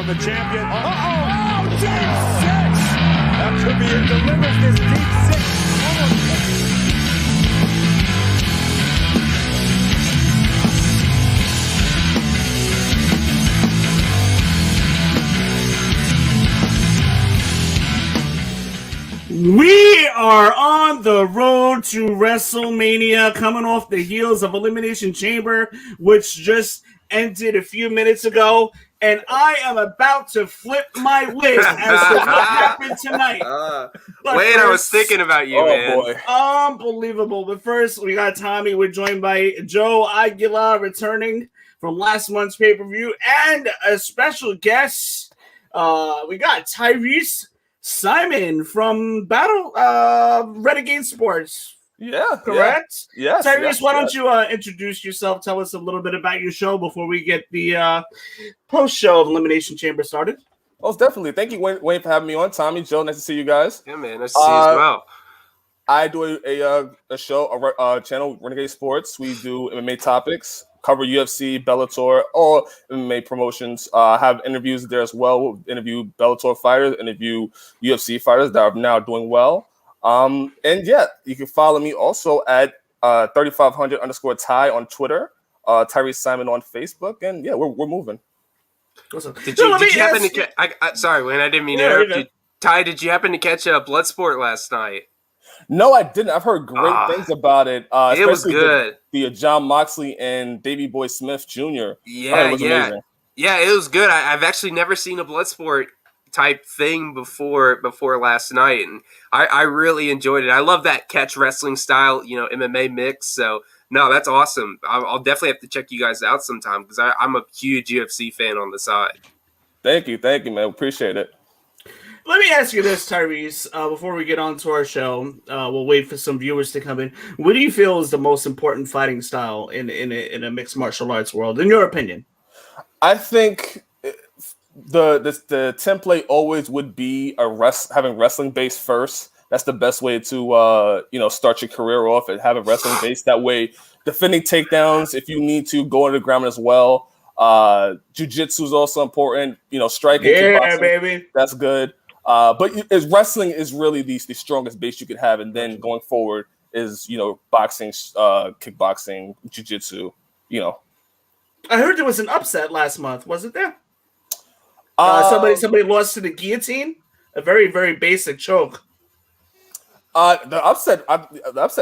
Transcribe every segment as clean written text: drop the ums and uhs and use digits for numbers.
the champion. Oh, deep six! That could be it. Delivers this deep six. We are on the road to WrestleMania, coming off the heels of Elimination Chamber, which just ended a few minutes ago, and I am about to flip my lid as to what happened tonight. I was thinking about you, man. Boy. Unbelievable. But first, we got Tommy. We're joined by Joe Aguilar, returning from last month's pay-per-view, and a special guest. We got Tyrese Simon from Renegade Sports. Yeah, correct. Yes. Tyrese, why don't you introduce yourself? Tell us a little bit about your show before we get the post-show of Elimination Chamber started. Most definitely. Thank you, Wayne, for having me on. Tommy, Joe, nice to see you guys. Yeah, man, nice to see you as well. I do a show, a channel, Renegade Sports. We do MMA topics, cover UFC, Bellator, all MMA promotions. Have interviews there as well. We'll interview Bellator fighters, interview UFC fighters that are now doing well. And yeah, you can follow me also at 3500_Ty on Twitter, Tyrese Simon on Facebook, and yeah, we're moving. Did you happen to catch? Sorry, Wayne, I didn't mean to interrupt you. Ty, did you happen to catch Bloodsport last night? No, I didn't. I've heard great things about it. It was good. The John Moxley and Davey Boy Smith Jr. Yeah, it was amazing. Yeah, it was good. I've actually never seen a Bloodsport type thing before last night, and I really enjoyed it. I love that catch wrestling style, MMA mix. So no, that's awesome. I'll definitely have to check you guys out sometime because I'm a huge UFC fan on the side. Thank you, man. Appreciate it. Let me ask you this, Tyrese, before we get on to our show. We'll wait for some viewers to come in. What do you feel is the most important fighting style in a mixed martial arts world, in your opinion? I think the template always would be having wrestling base first. That's the best way to start your career off and have a wrestling base. That way, defending takedowns if you need to, go on the ground as well. Jiu-jitsu is also important. Striking. Yeah, baby. That's good. But wrestling is really the strongest base you could have, and then going forward is boxing, kickboxing, jiu-jitsu. I heard there was an upset last month. Wasn't there? Somebody lost to the guillotine. A very, very basic choke. The upset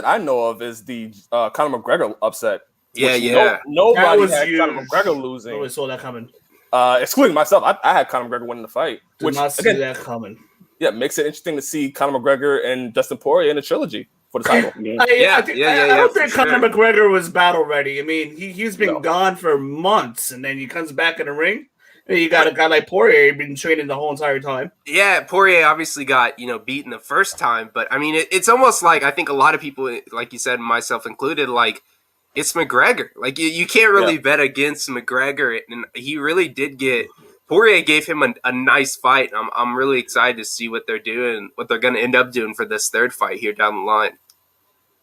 I know of is the Conor McGregor upset. Yeah. Nobody had Conor McGregor losing. Nobody saw that coming. Excluding myself, I had Conor McGregor winning the fight. Did not see that coming. Yeah, makes it interesting to see Conor McGregor and Dustin Poirier in a trilogy for the title. I don't think Conor McGregor was battle ready. I mean, he's been gone for months, and then he comes back in the ring. And you got a guy like Poirier been training the whole entire time. Yeah, Poirier obviously got beaten the first time, but I mean, it's almost like I think a lot of people, like you said, myself included, like it's McGregor. Like you can't really bet against McGregor, and he really did get. Poirier gave him a nice fight. I'm really excited to see what they're doing, what they're going to end up doing for this third fight here down the line.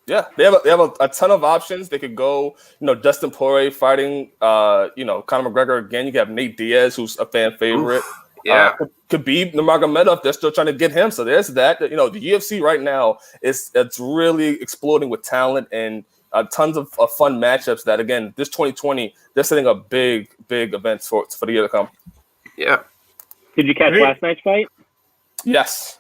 Yeah, they have a ton of options. They could go, Dustin Poirier fighting, Conor McGregor again. You can have Nate Diaz, who's a fan favorite. Oof, yeah, Khabib Nurmagomedov. They're still trying to get him. So there's that. The UFC right now it's really exploding with talent and tons of fun matchups. That again, this 2020, they're setting up big events for the year to come. Yeah. Did you catch last night's fight? Yes.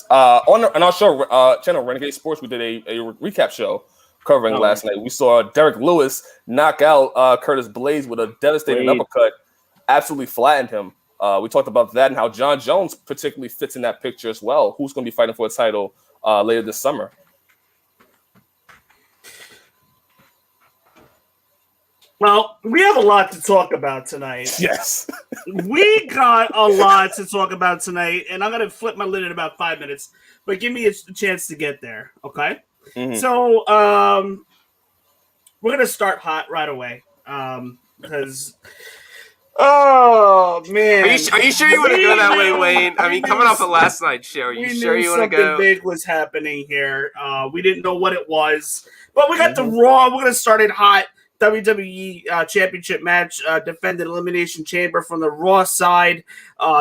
On our show, channel Renegade Sports, we did a recap show covering last night. We saw Derek Lewis knock out Curtis Blades with a devastating uppercut, absolutely flattened him. We talked about that and how John Jones particularly fits in that picture as well. Who's going to be fighting for a title later this summer? Well, we have a lot to talk about tonight. Yes. We got a lot to talk about tonight, and I'm going to flip my lid in about 5 minutes, but give me a chance to get there, okay? Mm-hmm. So, we're going to start hot right away, because, oh, man. Are you sure you want to go that way, Wayne? I mean, coming off of last night's show, are you sure you want to go? Something big was happening here. We didn't know what it was, but we got the Raw. We're going to start it hot. WWE Championship match, defended Elimination Chamber from the Raw side.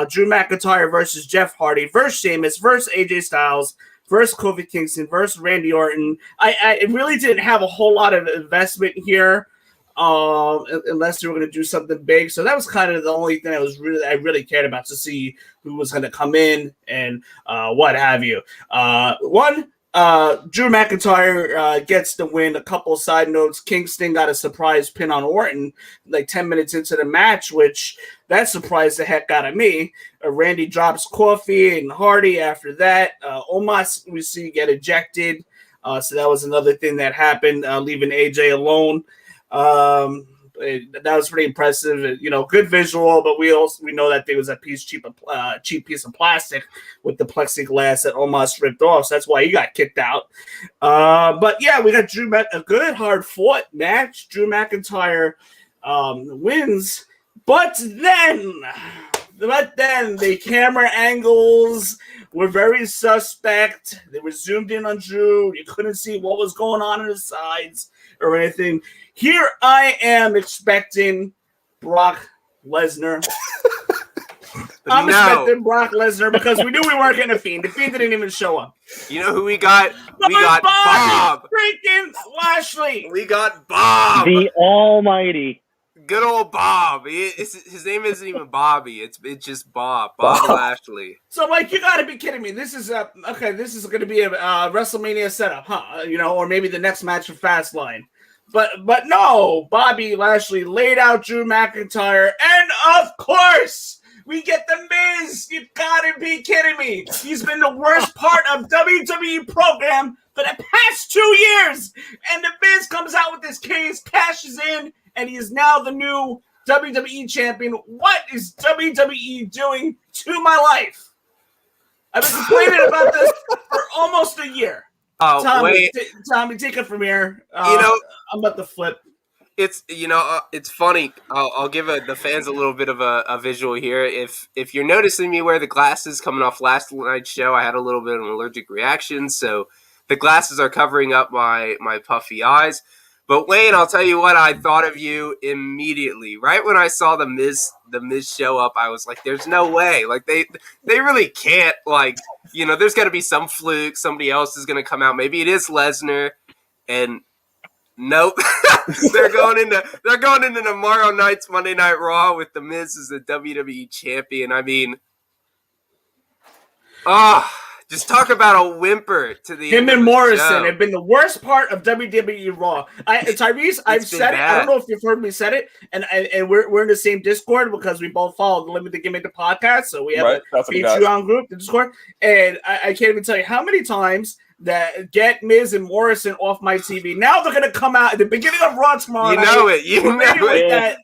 Drew McIntyre versus Jeff Hardy versus Sheamus versus AJ Styles versus Kofi Kingston versus Randy Orton. I really didn't have a whole lot of investment here, unless they were going to do something big. So that was kind of the only thing I really cared about, to see who was going to come in and what have you. Drew McIntyre gets the win. A couple side notes: Kingston got a surprise pin on Orton like 10 minutes into the match, which that surprised the heck out of me. Randy drops Kofi and Hardy after that. Omos we see get ejected. So that was another thing that happened, leaving AJ alone. That was pretty impressive. Good visual, but we know that there was a cheap piece of plastic with the plexiglass that almost ripped off. So that's why he got kicked out. But yeah, we got a good hard fought match. Drew McIntyre wins, but then the camera angles were very suspect. They were zoomed in on Drew. You couldn't see what was going on his sides or anything. Here I am expecting Brock Lesnar. I'm expecting Brock Lesnar because we knew we weren't getting a Fiend. The Fiend didn't even show up. You know who we got? We got Bob. Freaking Lashley. We got Bob. The Almighty. Good old Bob. His name isn't even Bobby. It's just Bob. Bob Lashley. So, you got to be kidding me. This is This is going to be a WrestleMania setup, huh? Or maybe the next match for Fastlane. But no, Bobby Lashley laid out Drew McIntyre, and of course we get the Miz. You gotta be kidding me! He's been the worst part of WWE program for the past 2 years, and the Miz comes out with this case, cashes in, and he is now the new WWE champion. What is WWE doing to my life? I've been complaining about this for almost a year. Tommy, take it from here. I'm about to flip. It's funny. I'll give the fans a little bit of a visual here. If you're noticing me wear the glasses coming off last night's show, I had a little bit of an allergic reaction, so the glasses are covering up my puffy eyes. But Wayne, I'll tell you what, I thought of you immediately. Right when I saw the Miz show up, I was like, "There's no way! Like they really can't. Like there's got to be some fluke. Somebody else is going to come out. Maybe it is Lesnar." And nope, they're going into tomorrow night's Monday Night Raw with the Miz as the WWE champion. I mean, just talk about a whimper to the him and Morrison have been the worst part of WWE Raw. Tyrese, I've said it. I don't know if you've heard me said it, and we're in the same Discord because we both follow the Limited Gimmick the podcast, so we have a Patreon group, the Discord, and I can't even tell you how many times that get Miz and Morrison off my TV. Now they're going to come out at the beginning of Raw tomorrow night. You know it.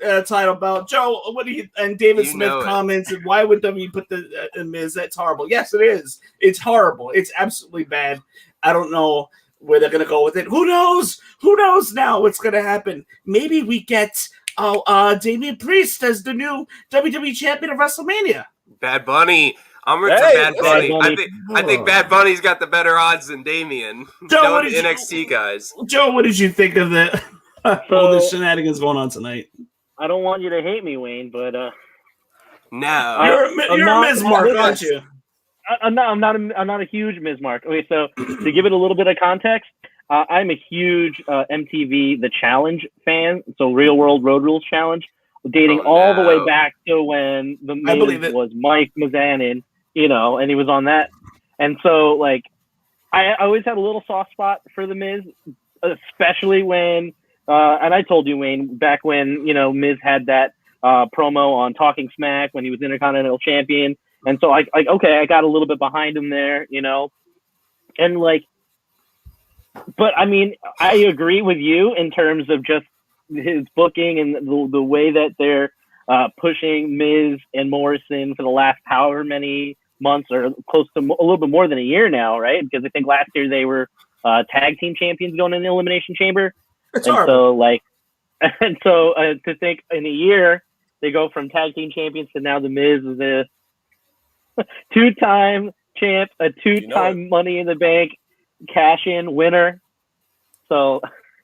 That title belt. Joe, what do you, and David Smith comments, and why would WWE put the Miz? That's horrible. Yes, it is. It's horrible. It's absolutely bad. I don't know where they're going to go with it. Who knows? Who knows now what's going to happen? Maybe we get Damian Priest as the new WWE champion of WrestleMania. Bad Bunny. I'm rooting for Bad Bunny. I think Bad Bunny's got the better odds than Damian. Joe, NXT guys. Joe, what did you think of all the shenanigans going on tonight? I don't want you to hate me, Wayne, but no, you're a Miz Mark, aren't you? I'm not a huge Miz Mark. Okay, so to give it a little bit of context, I'm a huge MTV The Challenge fan. So Real World Road Rules Challenge, dating all the way back to when the Miz was Mike Mizanin. And he was on that. And so, I always had a little soft spot for the Miz, especially when, and I told you, Wayne, back when, Miz had that promo on Talking Smack when he was Intercontinental Champion. And so, I got a little bit behind him there, and but I mean, I agree with you in terms of just his booking and the way that they're pushing Miz and Morrison for the last however many months, or close to a little bit more than a year now, right? Because I think last year they were tag team champions going in the Elimination Chamber. That's horrible. So to think in a year they go from tag team champions to now the Miz is a two-time champ, a two-time Money in the Bank cash-in winner. So,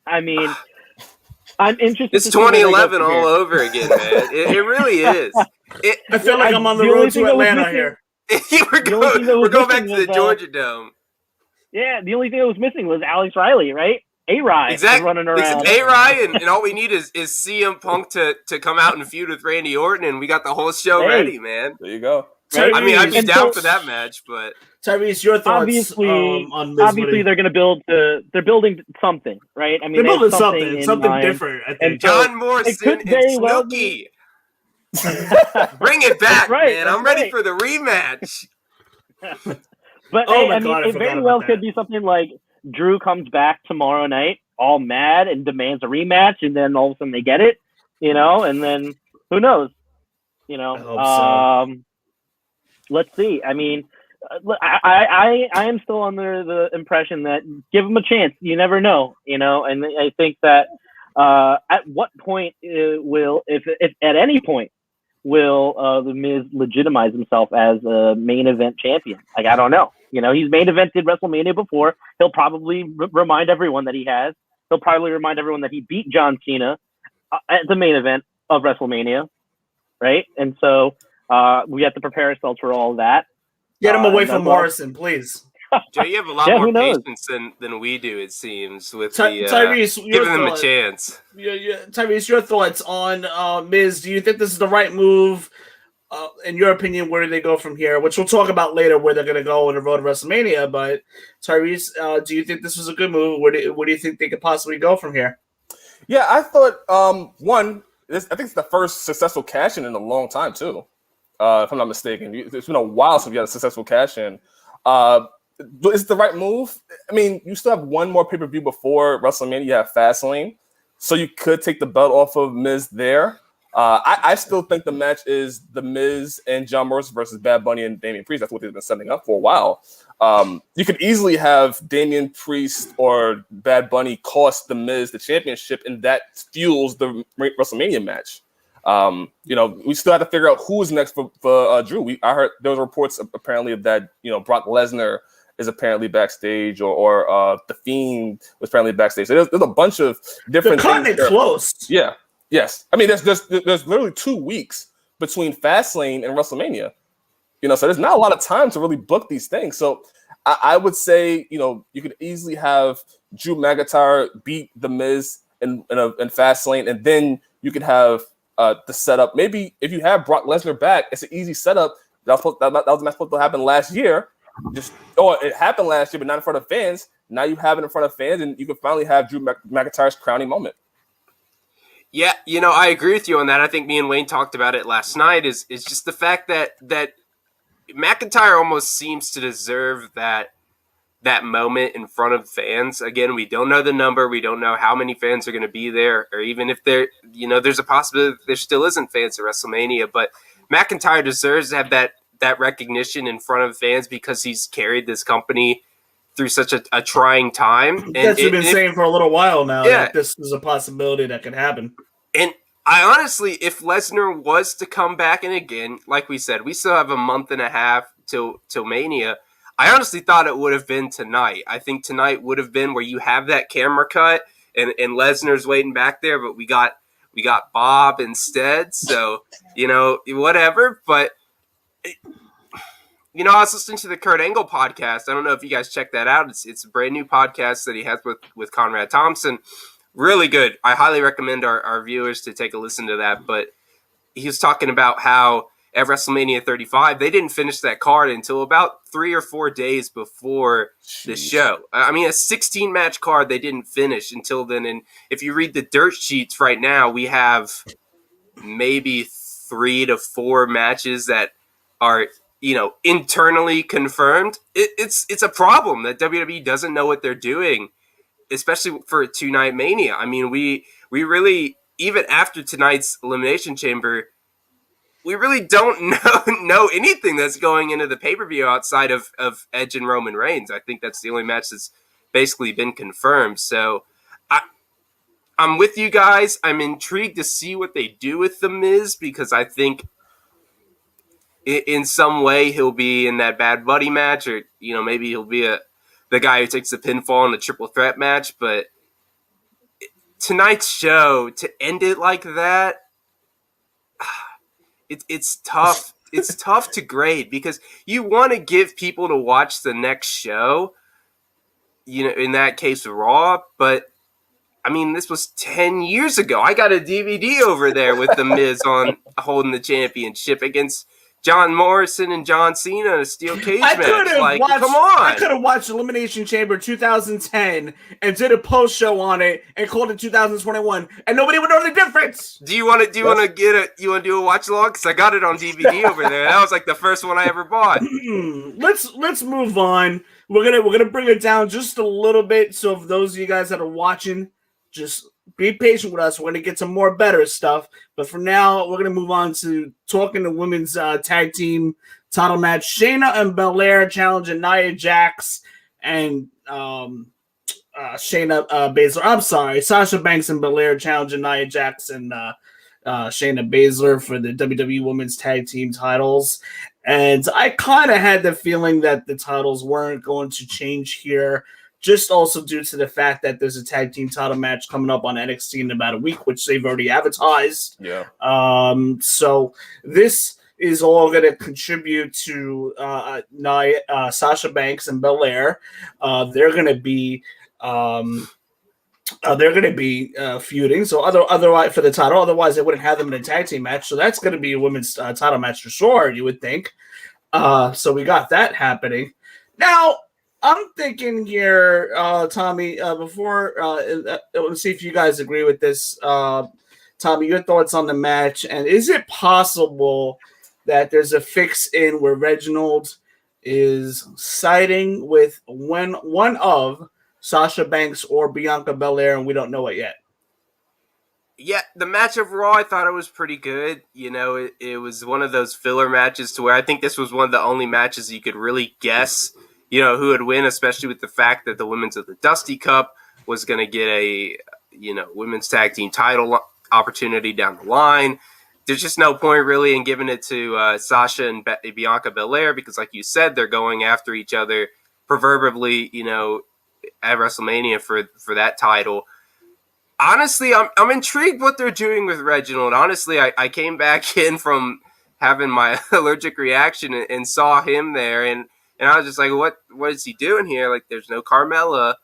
I mean, I'm interested. It's to see where they go 2011 from all here. over again, man. It really is. I feel like I'm on the the only road thing to that was Atlanta missing- here. The only thing that We're was going back missing to the was, Georgia Dome. Yeah, the only thing that was missing was Alex Riley, right? A-Rye Exactly. running around. A-Ryan, and all we need is CM Punk to come out and feud with Randy Orton, and we got the whole show ready, man. There you go. Right? I mean, I'd be And down so- for that match, but Tyrese, your thoughts Obviously, on Miz? they're going to build. They're building something, right? I mean, They're they have building something in something mind. different. I think. And so- John Morrison could and very well Snooki. Bring it back, right, man. that's I'm ready right. for the rematch. But Oh hey, my I God, mean, I it forgot very about well that. could be something like Drew comes back tomorrow night, all mad, and demands a rematch, and then all of a sudden they get it, and then who knows, I hope so. Let's see. I mean, I am still under the impression that give him a chance. You never know, and I think that at what point will, if at any point, will the Miz legitimize himself as a main event champion? Like, I don't know. He's main evented WrestleMania before. He'll probably remind everyone that he has. He'll probably remind everyone that he beat John Cena at the main event of WrestleMania, right? And so we have to prepare ourselves for all of that. Get him away and from that's all. Morrison, please. Joe, you have a lot Yeah, more who knows? patience than we do, it seems, with Tyrese, your giving them a thought. chance. Tyrese, your thoughts on Miz? Do you think this is the right move? In your opinion, where do they go from here? Which we'll talk about later, where they're going to go on the road to WrestleMania. But Tyrese, do you think this was a good move? Where do you think they could possibly go from here? Yeah, I thought I think it's the first successful cash in a long time too. If I'm not mistaken, it's been a while since we had a successful cash in. Is it the right move? I mean, you still have one more pay-per-view before WrestleMania. You have Fastlane, so you could take the belt off of Miz there. I still think the match is The Miz and John Morrison versus Bad Bunny and Damian Priest. That's what they've been setting up for a while. You could easily have Damian Priest or Bad Bunny cost The Miz the championship, and that fuels the WrestleMania match. We still have to figure out who is next for Drew. I heard there was reports apparently of that, Brock Lesnar is apparently backstage, or The Fiend was apparently backstage. So there's a bunch of different They're cutting things it close. Yeah. Yes. I mean, there's literally 2 weeks between Fastlane and WrestleMania. So there's not a lot of time to really book these things. So I would say, you could easily have Drew McIntyre beat The Miz in Fastlane, and then you could have the setup. Maybe if you have Brock Lesnar back, it's an easy setup. That was not supposed to happen last year. It happened last year, but not in front of fans. Now you have it in front of fans, and you can finally have Drew McIntyre's crowning moment. Yeah, I agree with you on that. I think me and Wayne talked about it last night. Is just the fact that McIntyre almost seems to deserve that moment in front of fans. Again, we don't know the number. We don't know how many fans are going to be there, or even if there's a possibility there still isn't fans at WrestleMania. But McIntyre deserves to have that recognition in front of fans because he's carried this company through such a trying time. And That's what we've been saying for a little while now. Yeah. That this is a possibility that could happen. And I honestly, if Lesnar was to come back, and again, like we said, we still have a month and a half till Mania. I honestly thought it would have been tonight. I think tonight would have been where you have that camera cut and Lesnar's waiting back there, but we got Bob instead. So, whatever. But, I was listening to the Kurt Angle podcast. I don't know if you guys checked that out. It's a brand new podcast that he has with Conrad Thompson. Really good. I highly recommend our viewers to take a listen to that. But he was talking about how at WrestleMania 35, they didn't finish that card until about 3 or 4 days before the show. I mean, a 16-match card they didn't finish until then. And if you read the dirt sheets right now, we have maybe 3 to 4 matches that are, internally confirmed. It's a problem that WWE doesn't know what they're doing, especially for a 2-night Mania. I mean, we really, even after tonight's Elimination Chamber, we really don't know anything that's going into the pay-per-view outside of Edge and Roman Reigns. I think that's the only match that's basically been confirmed. So I'm with you guys. I'm intrigued to see what they do with The Miz, because I think in some way he'll be in that Bad Buddy match, or maybe he'll be the guy who takes the pinfall in a triple threat match. But tonight's show, to end it like that, it's tough. It's tough to grade because you want to give people to watch the next show, in that case, Raw, but I mean, this was 10 years ago. I got a DVD over there with The Miz on holding the championship against John Morrison and John Cena in a steel cage match. Come on. I could have watched Elimination Chamber 2010 and did a post show on it and called it 2021, and nobody would know the difference. Do you want to do a watch along? Because I got it on DVD over there. That was like the first one I ever bought. Let's move on. We're gonna bring it down just a little bit. So for those of you guys that are watching, just be patient with us. We're going to get some more better stuff. But for now, we're going to move on to talking the women's tag team title match. Shayna and Belair challenging Nia Jax and Shayna Baszler. I'm sorry. Sasha Banks and Belair challenging Nia Jax and Shayna Baszler for the WWE Women's Tag Team titles. And I kind of had the feeling that the titles weren't going to change here. Just also due to the fact that there's a tag team title match coming up on NXT in about a week, which they've already advertised. Yeah. So this is all going to contribute to Sasha Banks and Belair. They're going to be feuding. So otherwise for the title, otherwise they wouldn't have them in a tag team match. So that's going to be a women's title match for sure. You would think. So we got that happening now. I'm thinking here, Tommy, before let's see if you guys agree with this. Tommy, your thoughts on the match, and is it possible that there's a fix-in where Reginald is siding with one of Sasha Banks or Bianca Belair, and we don't know it yet? Yeah, the match of Raw, I thought it was pretty good. It was one of those filler matches to where I think this was one of the only matches you could really guess who would win, especially with the fact that the Women's of the Dusty Cup was going to get a, women's tag team title opportunity down the line. There's just no point really in giving it to Sasha and Bianca Belair because, like you said, they're going after each other proverbially, at WrestleMania for that title. Honestly, I'm intrigued what they're doing with Reginald. Honestly, I came back in from having my allergic reaction and saw him there, and I was just like, what is he doing here? Like, there's no Carmella,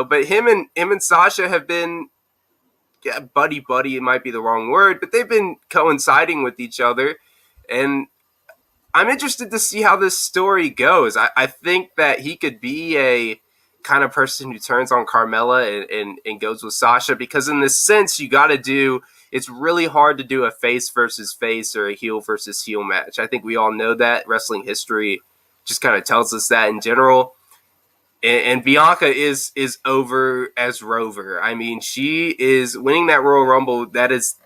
but him and Sasha have been, buddy, it might be the wrong word, but they've been coinciding with each other. And I'm interested to see how this story goes. I think that he could be a kind of person who turns on Carmella and goes with Sasha, because in this sense, it's really hard to do a face versus face or a heel versus heel match. I think we all know that. Wrestling history just kind of tells us that in general. And Bianca is over as Rover. I mean, she is winning that Royal Rumble. That is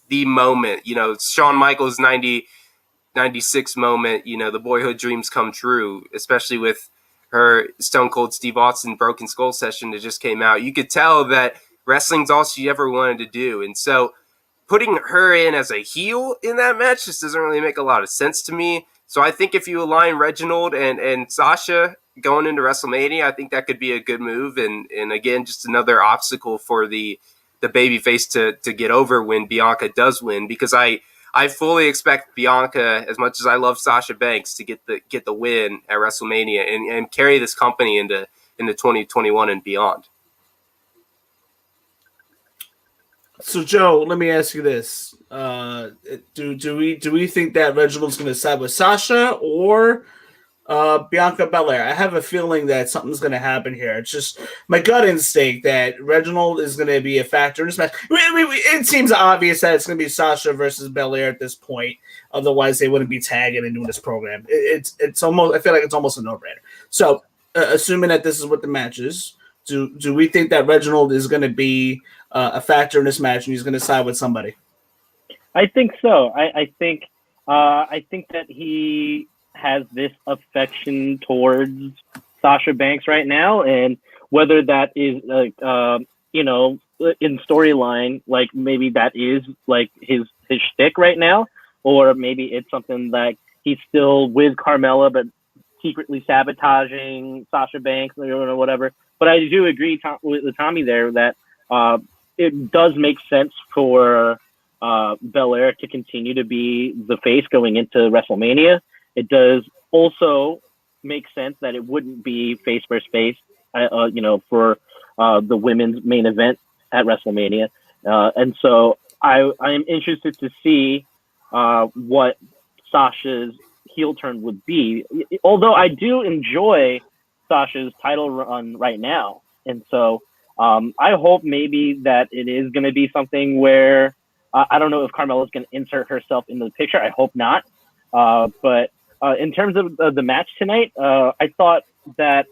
the moment, Shawn Michaels 96 moment, the boyhood dreams come true, especially with her Stone Cold Steve Austin Broken Skull session that just came out. You could tell that wrestling's all she ever wanted to do. And so putting her in as a heel in that match just doesn't really make a lot of sense to me. So I think if you align Reginald and Sasha going into WrestleMania, I think that could be a good move. And again, just another obstacle for the babyface to get over when Bianca does win, because I fully expect Bianca, as much as I love Sasha Banks, to get the win at WrestleMania and carry this company into 2021 and beyond. So, Joe, let me ask you this: do we think that Reginald's going to side with Sasha or Bianca Belair? I have a feeling that something's going to happen here. It's just my gut instinct that Reginald is going to be a factor in this match. It seems obvious that it's going to be Sasha versus Belair at this point. Otherwise, they wouldn't be tagging and doing this program. It's almost. I feel like it's almost a no-brainer. So, assuming that this is what the match is, do we think that Reginald is going to be a factor in this match and he's going to side with somebody? I think so. I think that he has this affection towards Sasha Banks right now, and whether that is like in storyline, like maybe that is like his shtick right now, or maybe it's something like he's still with Carmella but secretly sabotaging Sasha Banks or whatever. But I do agree with Tommy there that it does make sense for Belair to continue to be the face going into WrestleMania. It does also make sense that it wouldn't be face versus face, for the women's main event at WrestleMania. And so I am interested to see what Sasha's heel turn would be. Although I do enjoy Sasha's title run right now. And so I hope maybe that it is going to be something where I don't know if Carmella's going to insert herself into the picture. I hope not. But in terms of the match tonight, I thought that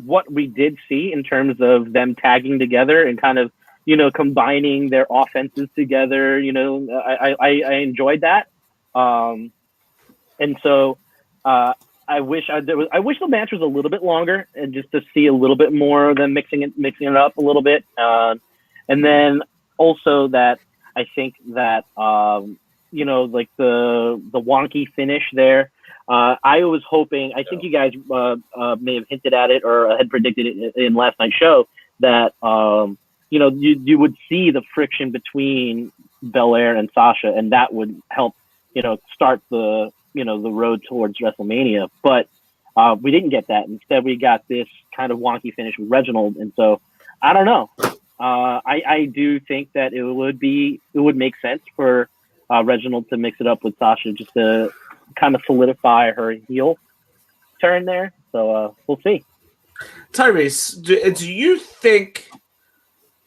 what we did see in terms of them tagging together and kind of, combining their offenses together, I enjoyed that. And so I wish the match was a little bit longer and just to see a little bit more of them mixing it up a little bit. And then also that I think that, like the wonky finish there, I was hoping, I think you guys may have hinted at it or had predicted it in last night's show that, you would see the friction between Belair and Sasha, and that would help, start the road towards WrestleMania. But we didn't get that. Instead, we got this kind of wonky finish with Reginald. And so I don't know. I do think that it would make sense for Reginald to mix it up with Sasha just to kind of solidify her heel turn there. So we'll see. Tyrese, do you think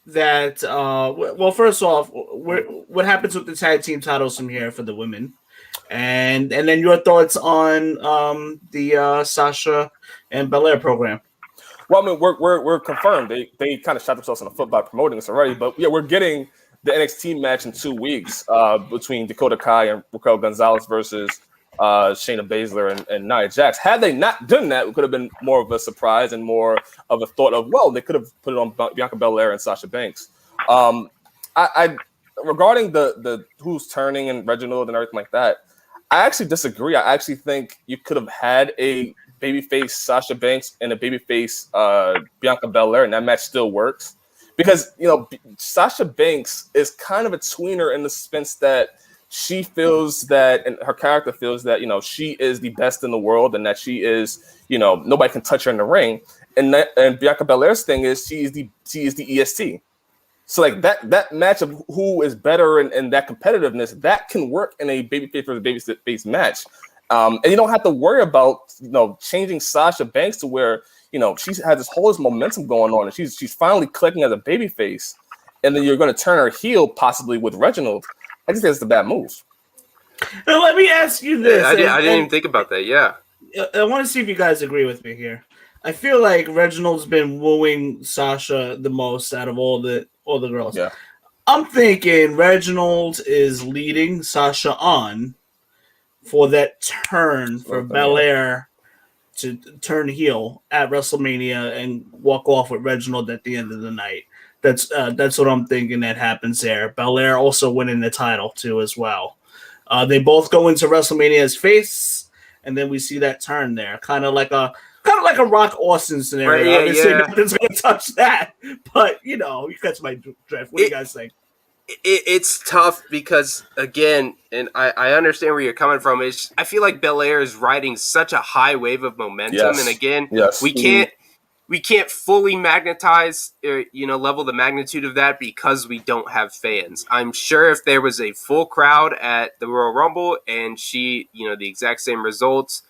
that well, first off, what happens with the tag team titles from here for the women, and then your thoughts on the Sasha and Belair program? Well, I mean, we're confirmed. They kind of shot themselves in the foot by promoting this already, but yeah, we're getting the NXT match in 2 weeks between Dakota Kai and Raquel Gonzalez versus Shayna Baszler and Nia Jax. Had they not done that, it could have been more of a surprise and more of a thought of, well, they could have put it on Bianca Belair and Sasha Banks. I regarding the who's turning and Reginald and everything like that, I actually disagree. I actually think you could have had a babyface Sasha Banks and a babyface Bianca Belair, and that match still works because Sasha Banks is kind of a tweener in the sense that she feels that, and her character feels that, she is the best in the world and that she is, nobody can touch her in the ring. And Bianca Belair's thing is she is the EST. So like that match of who is better and that competitiveness, that can work in a babyface versus babyface match. And you don't have to worry about, changing Sasha Banks to where, she has this whole momentum going on and she's finally clicking as a babyface. And then you're going to turn her heel possibly with Reginald. I just think it's a bad move. Now, let me ask you this. I didn't even think about that. Yeah. I want to see if you guys agree with me here. I feel like Reginald's been wooing Sasha the most out of all the girls. Yeah. I'm thinking Reginald is leading Sasha on for that turn for Belair to turn heel at WrestleMania and walk off with Reginald at the end of the night. That's what I'm thinking that happens there. Belair also winning the title too as well. They both go into WrestleMania as face, and then we see that turn there, kind of like a Rock Austin scenario. Right, yeah, Obviously, yeah. nothing's gonna touch that, but you catch my drift. What do you guys think? It's tough because, again, and I understand where you're coming from. I feel like Belair is riding such a high wave of momentum, Yes. and again, Yes. we can't fully magnetize or level the magnitude of that because we don't have fans. I'm sure if there was a full crowd at the Royal Rumble and she, the exact same results,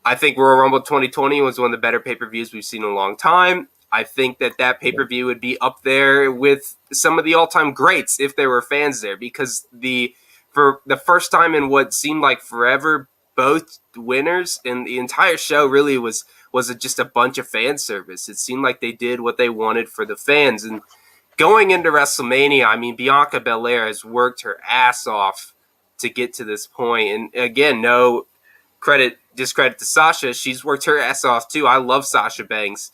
I think Royal Rumble 2020 was one of the better pay-per-views we've seen in a long time. I think that pay-per-view would be up there with some of the all-time greats if there were fans there, because for the first time in what seemed like forever, both winners and the entire show really was just a bunch of fan service. It seemed like they did what they wanted for the fans. And going into WrestleMania, I mean, Bianca Belair has worked her ass off to get to this point. And again, no discredit to Sasha. She's worked her ass off too. I love Sasha Banks.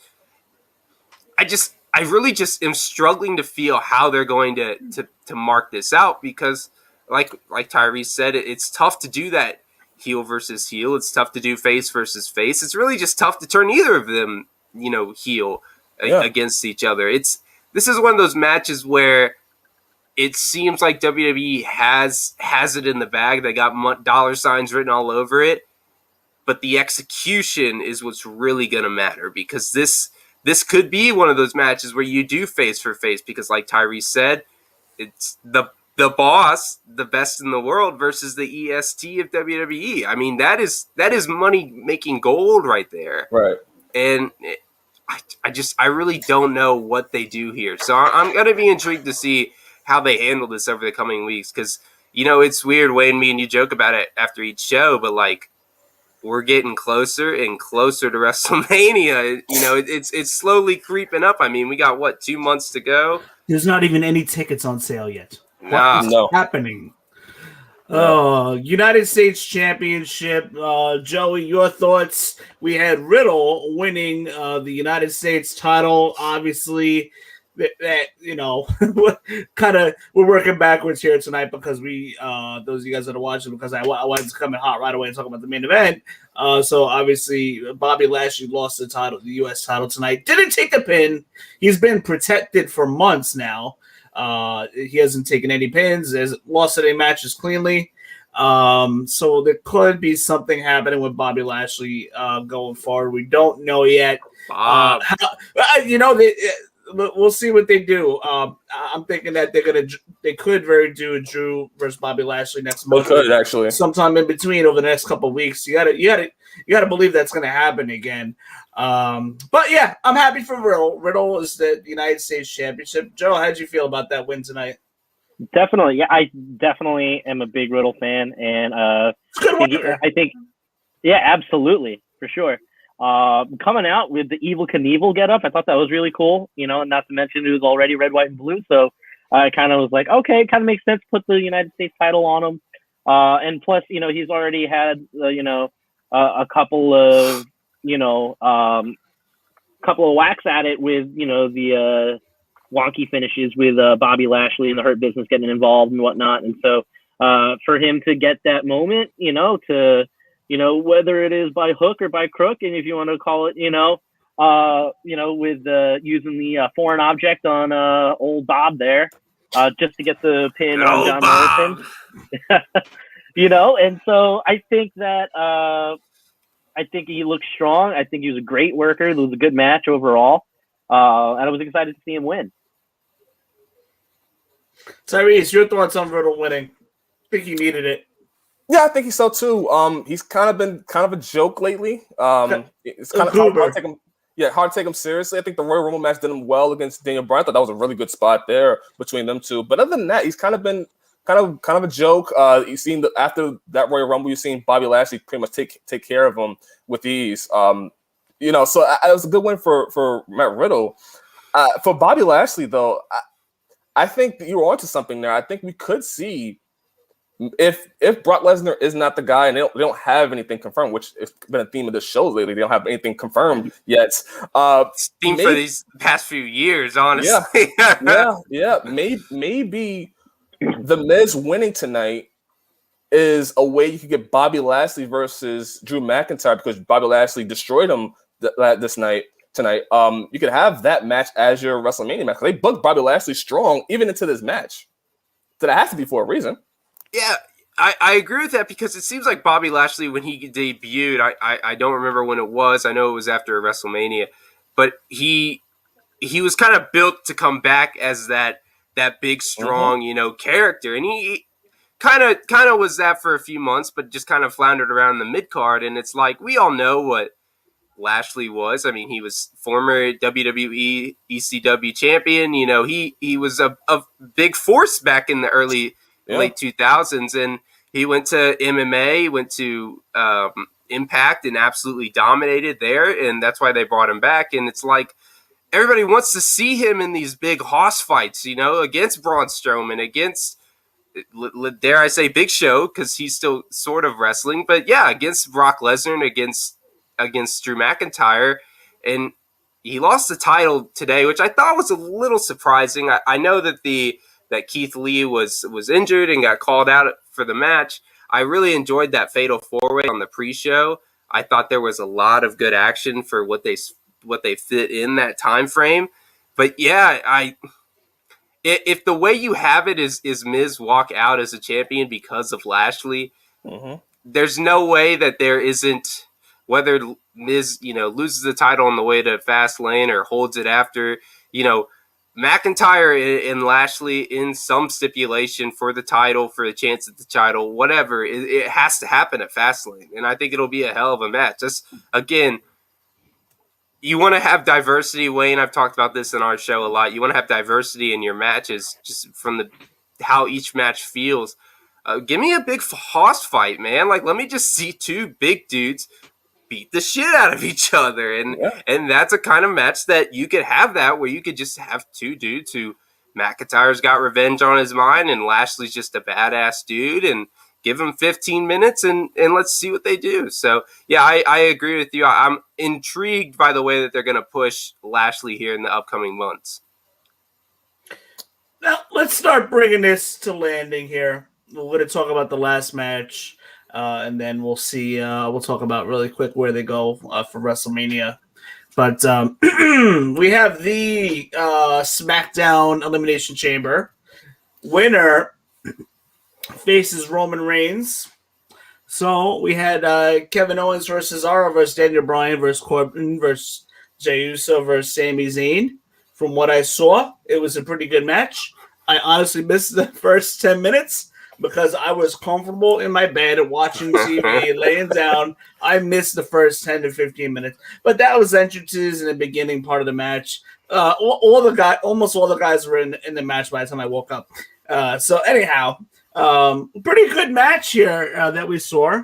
I really just am struggling to feel how they're going to mark this out because, like Tyrese said, it's tough to do that heel versus heel. It's tough to do face versus face. It's really just tough to turn either of them, heel against each other. this is one of those matches where it seems like WWE has it in the bag. They got dollar signs written all over it, but the execution is what's really going to matter, because this could be one of those matches where you do face for face, because like Tyrese said, it's the boss, the best in the world, versus the EST of WWE. I mean, that is money making gold right there. Right. And I really don't know what they do here. So I'm going to be intrigued to see how they handle this over the coming weeks. Because, it's weird, Wayne, me and you joke about it after each show, but like, we're getting closer and closer to WrestleMania. It's slowly creeping up. I mean, we got 2 months to go. There's not even any tickets on sale yet. Nah. What is happening? United States Championship. Joey, your thoughts? We had Riddle winning the United States title. Obviously, that we're working backwards here tonight, because we those of you guys that are watching, because I wanted to come in hot right away and talk about the main event. So obviously Bobby Lashley lost the title, the U.S. title tonight. Didn't take the pin. He's been protected for months now. He hasn't taken any pins, has lost any matches cleanly. So there could be something happening with Bobby Lashley going forward. We don't know yet. We'll see what they do. I'm thinking that they could do a Drew versus Bobby Lashley next month. Could actually sometime in between over the next couple of weeks. You gotta believe that's gonna happen again. But yeah, I'm happy for Riddle. Riddle is the United States Championship. Joe, how'd you feel about that win tonight? Definitely, yeah, I definitely am a big Riddle fan, and I think, yeah, absolutely, for sure. Coming out with the Evil Knievel getup, I thought that was really cool. Not to mention it was already red, white, and blue, so I kind of was like, okay, it kind of makes sense to put the United States title on him. And plus, he's already had a couple of couple of whacks at it with the wonky finishes with Bobby Lashley and the Hurt Business getting involved and whatnot. And so for him to get that moment, to whether it is by hook or by crook, and if you want to call it, with using the foreign object on old Bob there, just to get the pin on John Morrison. And so I think that I think he looked strong. I think he was a great worker. It was a good match overall. And I was excited to see him win. Tyrese, your thoughts on Riddle winning? I think he needed it. Yeah, I think he's so too. He's kind of been a joke lately. It's kind of hard to take him. Yeah, hard to take him seriously. I think the Royal Rumble match did him well against Daniel Bryan. I thought that was a really good spot there between them two. But other than that, he's kind of been kind of a joke. You've seen after that Royal Rumble, you've seen Bobby Lashley pretty much take care of him with ease. So it was a good win for Matt Riddle. For Bobby Lashley, though, I think that you were onto something there. I think we could see, if Brock Lesnar is not the guy, and they don't have anything confirmed, which has been a theme of the shows lately, they don't have anything confirmed yet. Theme for these past few years, honestly. Yeah. Maybe the Miz winning tonight is a way you could get Bobby Lashley versus Drew McIntyre, because Bobby Lashley destroyed him tonight. You could have that match as your WrestleMania match. They booked Bobby Lashley strong even into this match, so that has to be for a reason. Yeah, I agree with that, because it seems like Bobby Lashley, when he debuted, I don't remember when it was. I know it was after WrestleMania, but he was kind of built to come back as that big, strong, character, and he kind of was that for a few months, but just kind of floundered around the mid card. And it's like, we all know what Lashley was. I mean, he was former WWE ECW champion. He was a big force back in the late 2000s, and he went to MMA, went to Impact, and absolutely dominated there, and that's why they brought him back. And it's like, everybody wants to see him in these big hoss fights, against Braun Strowman, against, dare I say, Big Show, because he's still sort of wrestling, but yeah, against Brock Lesnar and against Drew McIntyre. And he lost the title today, which I thought was a little surprising. I know that that Keith Lee was injured and got called out for the match. I really enjoyed that Fatal 4-Way on the pre-show. I thought there was a lot of good action for what they fit in that time frame. But yeah, if the way you have it is Miz walk out as a champion because of Lashley, there's no way that there isn't, whether Miz, loses the title on the way to Fastlane or holds it after, McIntyre and Lashley in some stipulation for the title, for the chance at the title, whatever, it has to happen at Fastlane. And I think it'll be a hell of a match. Just, again, you want to have diversity, Wayne. I've talked about this in our show a lot. You want to have diversity in your matches, just from how each match feels. Give me a big hoss fight, man. Like, let me just see two big dudes beat the shit out of each other, and that's a kind of match that you could have, that where you could just have two dudes who McIntyre's got revenge on his mind, and Lashley's just a badass dude, and give them 15 minutes and let's see what they do. So, yeah, I agree with you. I'm intrigued by the way that they're going to push Lashley here in the upcoming months. Now, let's start bringing this to landing here. We're going to talk about the last match, and then we'll see. We'll talk about really quick where they go for WrestleMania. But we have the SmackDown Elimination Chamber. Winner faces Roman Reigns. So we had Kevin Owens versus Cesaro versus Daniel Bryan versus Corbin versus Jey Uso versus Sami Zayn. From what I saw, it was a pretty good match. I honestly missed the first 10 minutes because I was comfortable in my bed watching TV, laying down. I missed the first 10 to 15 minutes. But that was entrances in the beginning part of the match. Almost all the guys were in the match by the time I woke up. So anyhow, pretty good match here that we saw.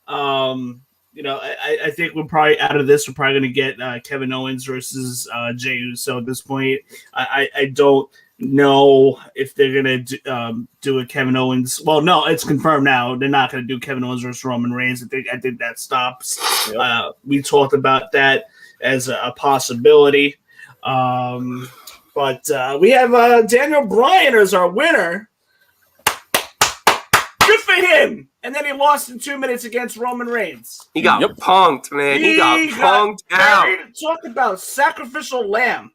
I think we're probably out of this. We're probably going to get Kevin Owens versus Jey Uso at this point. I don't know if they're going to do a Kevin Owens. Well, no, it's confirmed now. They're not going to do Kevin Owens versus Roman Reigns. I think that stops. Yep. We talked about that as a possibility. But we have Daniel Bryan as our winner. Good for him. And then he lost in 2 minutes against Roman Reigns. He got punked, man. He got punked out. Talk about sacrificial lamb.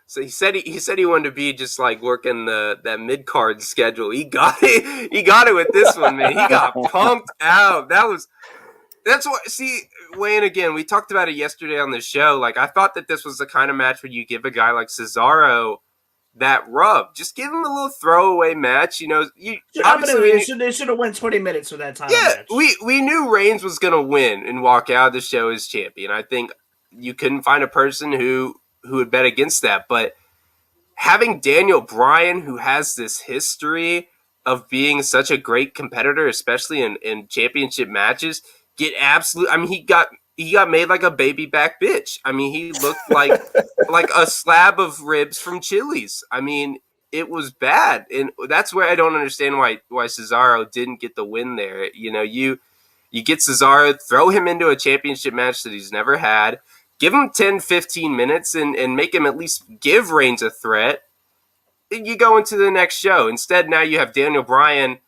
So he said he wanted to be just like working that mid card schedule. He got it. He got it with this one, man. He got punked out. That's what. See, Wayne, again, we talked about it yesterday on the show. Like, I thought that this was the kind of match where you give a guy like Cesaro that rub. Just give him a little throwaway match. They should have went 20 minutes for that time. Yeah, match. We knew Reigns was going to win and walk out of the show as champion. I think you couldn't find a person who would bet against that. But having Daniel Bryan, who has this history of being such a great competitor, especially in championship matches, get absolute. I mean, he got made like a baby back bitch. I mean, he looked like like a slab of ribs from Chili's. I mean, it was bad, and that's where I don't understand why Cesaro didn't get the win there. You get Cesaro, throw him into a championship match that he's never had, give him 10, 15 minutes, and make him at least give Reigns a threat. You go into the next show. Instead, now you have Daniel Bryan.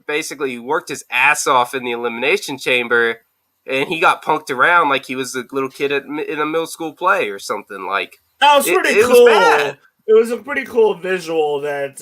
Basically, he worked his ass off in the Elimination Chamber, and he got punked around like he was a little kid in a middle school play or something. Like, that was pretty cool. Was bad. It was a pretty cool visual that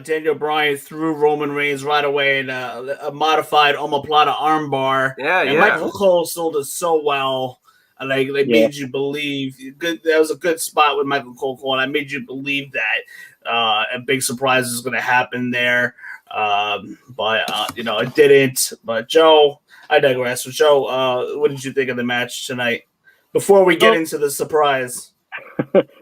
Daniel Bryan threw Roman Reigns right away in a modified omoplata armbar. And Michael Cole sold it so well. Like they made you believe. That was a good spot with Michael Cole, and I made you believe that a big surprise is going to happen there. But it didn't. But Joe, I digress. So Joe, what did you think of the match tonight? Before we get into the surprise.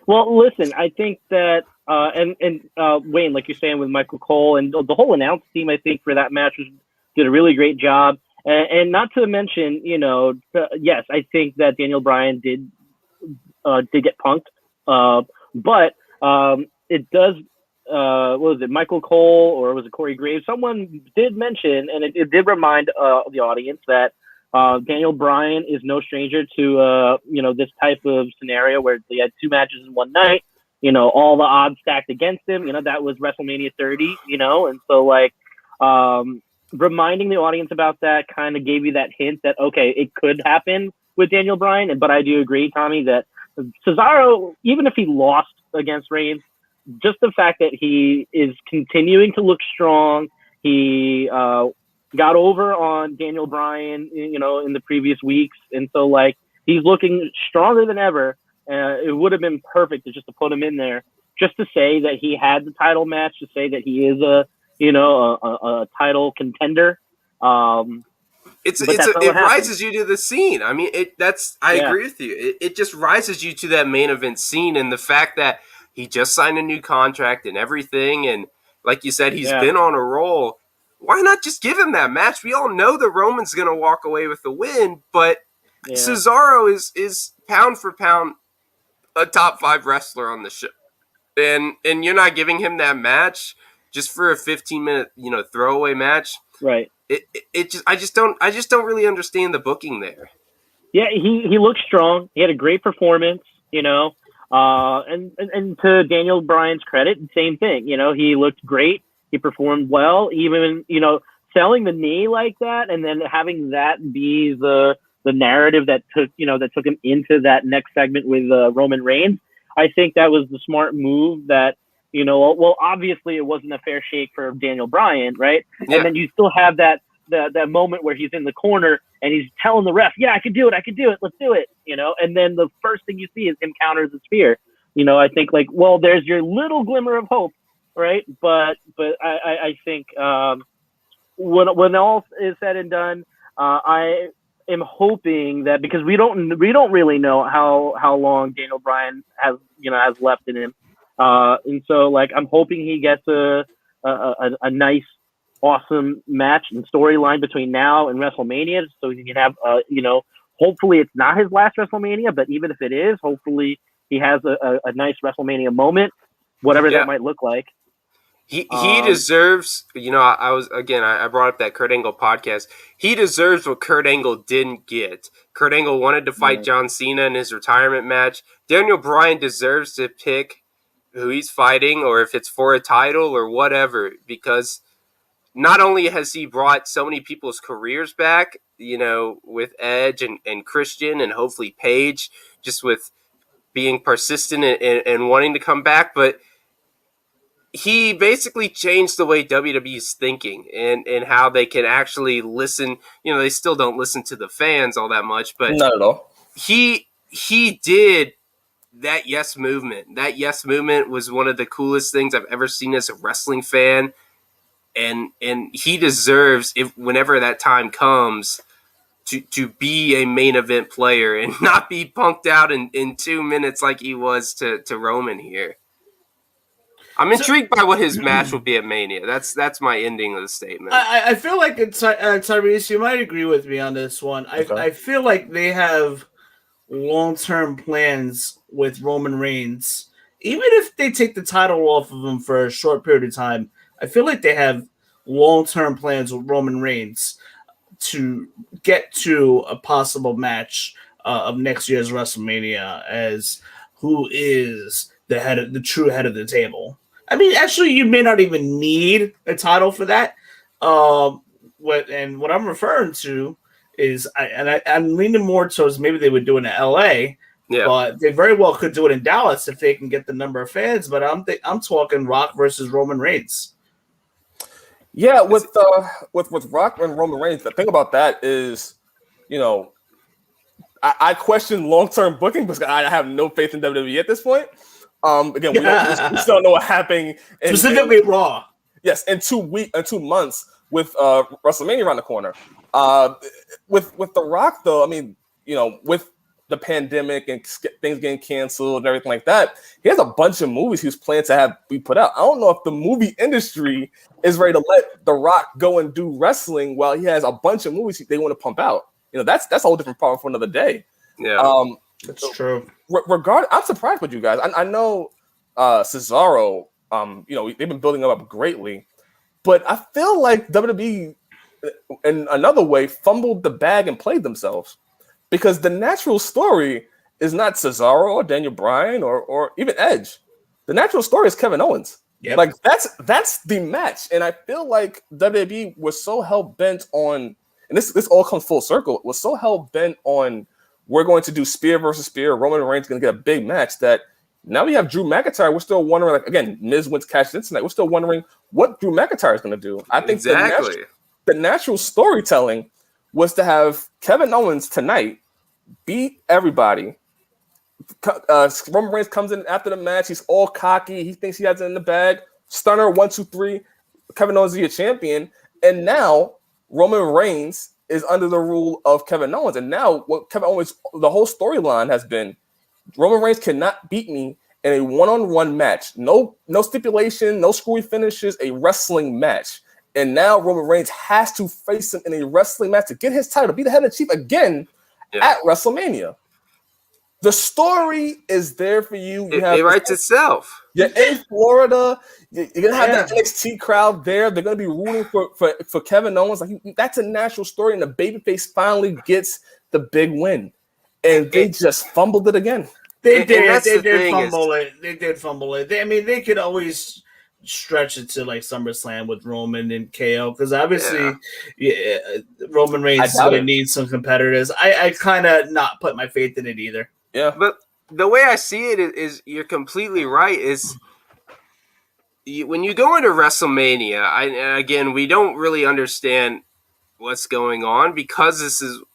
Well, listen, I think that and Wayne, like you're saying with Michael Cole and the whole announce team, I think for that match did a really great job. And not to mention, yes, I think that Daniel Bryan did get punked, but it does. What was it, Michael Cole or was it Corey Graves? Someone did mention, and it did remind the audience that Daniel Bryan is no stranger to this type of scenario where they had two matches in one night. All the odds stacked against him. That was WrestleMania 30. And so reminding the audience about that kind of gave you that hint that okay, it could happen with Daniel Bryan. But I do agree, Tommy, that Cesaro, even if he lost against Reigns, just the fact that he is continuing to look strong. He got over on Daniel Bryan, in the previous weeks, and so like he's looking stronger than ever. It would have been perfect to put him in there, just to say that he had the title match, to say that he is a title contender. It rises you to the scene. I mean, I agree with you. It just rises you to that main event scene, and the fact that he just signed a new contract and everything, and like you said, he's been on a roll. Why not just give him that match? We all know that Roman's going to walk away with the win, but Cesaro is pound for pound a top 5 wrestler on the show, and you're not giving him that match just for a 15-minute throwaway match, right? I just don't really understand the booking there. Yeah, he looked strong. He had a great performance, and to Daniel Bryan's credit, same thing. He looked great. He performed well, even selling the knee like that, and then having that be the narrative that took him into that next segment with Roman Reigns. I think that was the smart move. That well, obviously it wasn't a fair shake for Daniel Bryan, right? Yeah. And then you still have that moment where he's in the corner and he's telling the ref, "Yeah, I can do it, let's do it," And then the first thing you see is him counter the spear. I think like, well, there's your little glimmer of hope, right? But I think when all is said and done, I am hoping that, because we don't really know how long Daniel Bryan has left in him, and so like I'm hoping he gets a nice, awesome match and storyline between now and WrestleMania, so he can have hopefully it's not his last WrestleMania, but even if it is, hopefully he has a nice WrestleMania moment, whatever that might look like. He deserves, I brought up that Kurt Angle podcast. He deserves what Kurt Angle didn't get. Kurt Angle wanted to fight John Cena in his retirement match. Daniel Bryan deserves to pick who he's fighting, or if it's for a title or whatever, because not only has he brought so many people's careers back, with Edge and Christian and hopefully Paige, just with being persistent and wanting to come back, but he basically changed the way WWE is thinking and how they can actually listen. They still don't listen to the fans all that much, but not at all. He did that yes movement. That yes movement was one of the coolest things I've ever seen as a wrestling fan. And he deserves, whenever that time comes, to be a main event player and not be punked out in 2 minutes like he was to Roman here. I'm intrigued by what his match will be at Mania. That's my ending of the statement. I feel like Tyrese, you might agree with me on this one. I feel like they have long-term plans with Roman Reigns. Even if they take the title off of him for a short period of time, I feel like they have long-term plans with Roman Reigns to get to a possible match of next year's WrestleMania as who is the true head of the table. I mean, actually, you may not even need a title for that. What I'm referring to is, I'm leaning more towards maybe they would do it in LA, but they very well could do it in Dallas if they can get the number of fans. But I'm talking Rock versus Roman Reigns. Yeah, with Rock and Roman Reigns, the thing about that is, I question long-term booking because I have no faith in WWE at this point. Again, we still don't know what happened. Specifically Raw. Yes, in 2 months with WrestleMania around the corner. With The Rock, though, I mean, with the pandemic and things getting canceled and everything like that, he has a bunch of movies he was planning to be put out. I don't know if the movie industry is ready to let The Rock go and do wrestling while he has a bunch of movies they want to pump out. That's a whole different problem for another day. Yeah. That's true. I'm surprised with you guys. I know Cesaro, they've been building him up greatly, but I feel like WWE, in another way, fumbled the bag and played themselves, because the natural story is not Cesaro or Daniel Bryan or even Edge. The natural story is Kevin Owens. Yep. Like that's the match, and I feel like WWE was so hell bent on, and this all comes full circle, was so hell bent on we're going to do spear versus spear. Roman Reigns is going to get a big match. That now we have Drew McIntyre. We're still wondering, like, again, Miz wins cash in tonight. We're still wondering what Drew McIntyre is going to do. I think the natural storytelling was to have Kevin Owens tonight beat everybody. Roman Reigns comes in after the match. He's all cocky. He thinks he has it in the bag. Stunner, 1, 2, 3. Kevin Owens is your champion. And now Roman Reigns is under the rule of Kevin Owens. And now what Kevin Owens, the whole storyline has been, Roman Reigns cannot beat me in a one-on-one match. No stipulation, no screwy finishes, a wrestling match. And now Roman Reigns has to face him in a wrestling match to get his title, be the head of the chief again at WrestleMania. The story is there for you. It writes itself. You're in Florida. You're gonna have the NXT crowd there. They're gonna be rooting for Kevin Owens. Like, that's a natural story, and the babyface finally gets the big win. And they just fumbled it again. They did fumble it. They could always stretch it to like SummerSlam with Roman and KO, because obviously Roman Reigns needs some competitors. I kind of not put my faith in it either. Yeah, but the way I see it is you're completely right. When you go into WrestleMania, again, we don't really understand what's going on, because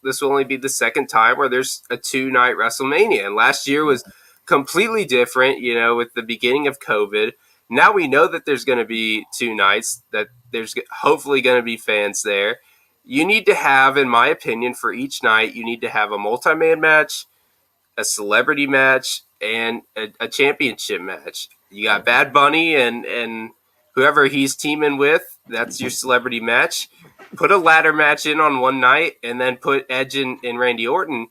this will only be the second time where there's a 2-night WrestleMania, and last year was completely different. With the beginning of COVID, now we know that there's going to be 2 nights, that there's hopefully going to be fans there. You need to have, in my opinion, for each night, you need to have a multi-man match, a celebrity match, and a championship match. You got Bad Bunny and whoever he's teaming with, that's your celebrity match. Put a ladder match in on one night, and then put Edge and Randy Orton,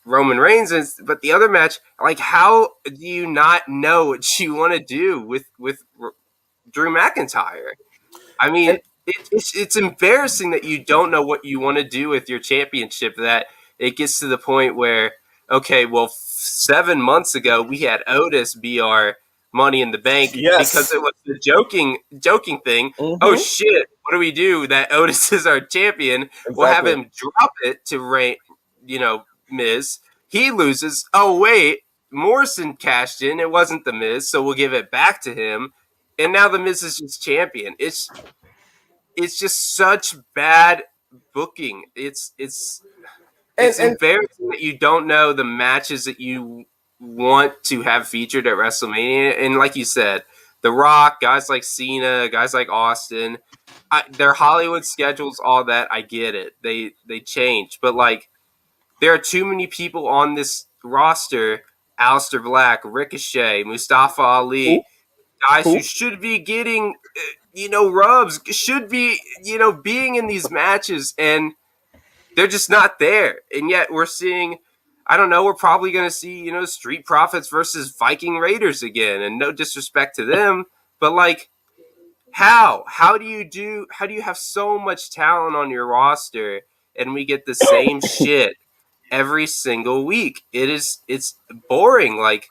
Roman Reigns, but the other match, like, how do you not know what you want to do with Drew McIntyre? I mean, it's embarrassing that you don't know what you want to do with your championship, that it gets to the point where, okay, well, 7 months ago we had Otis be our Money in the Bank because it was the joking thing. Mm-hmm. Oh shit, what do we do? That Otis is our champion. Exactly. We'll have him drop it to Miz. He loses. Oh wait, Morrison cashed in. It wasn't the Miz, so we'll give it back to him. And now the Miz is just champion. It's just such bad booking. It's embarrassing that you don't know the matches that you want to have featured at WrestleMania. And like you said, The Rock, guys like Cena, guys like Austin, their Hollywood schedules, all that, I get it. They change. But, like, there are too many people on this roster, Aleister Black, Ricochet, Mustafa Ali, guys who should be getting, rubs, should be, being in these matches, and they're just not there. And yet we're seeing, I don't know, we're probably going to see, Street Profits versus Viking Raiders again. And no disrespect to them, but, like, how do you have so much talent on your roster and we get the same shit every single week? It's boring. Like,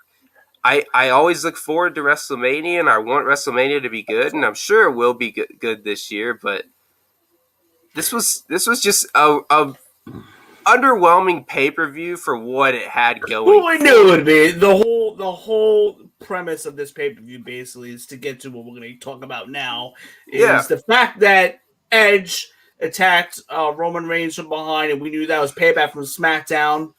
I always look forward to WrestleMania, and I want WrestleMania to be good, and I'm sure it will be good this year, but this was just a underwhelming pay-per-view for what it had going. Well, we knew it would be. The whole premise of this pay-per-view basically is to get to what we're going to talk about now, is the fact that Edge attacked Roman Reigns from behind, and we knew that was payback from SmackDown.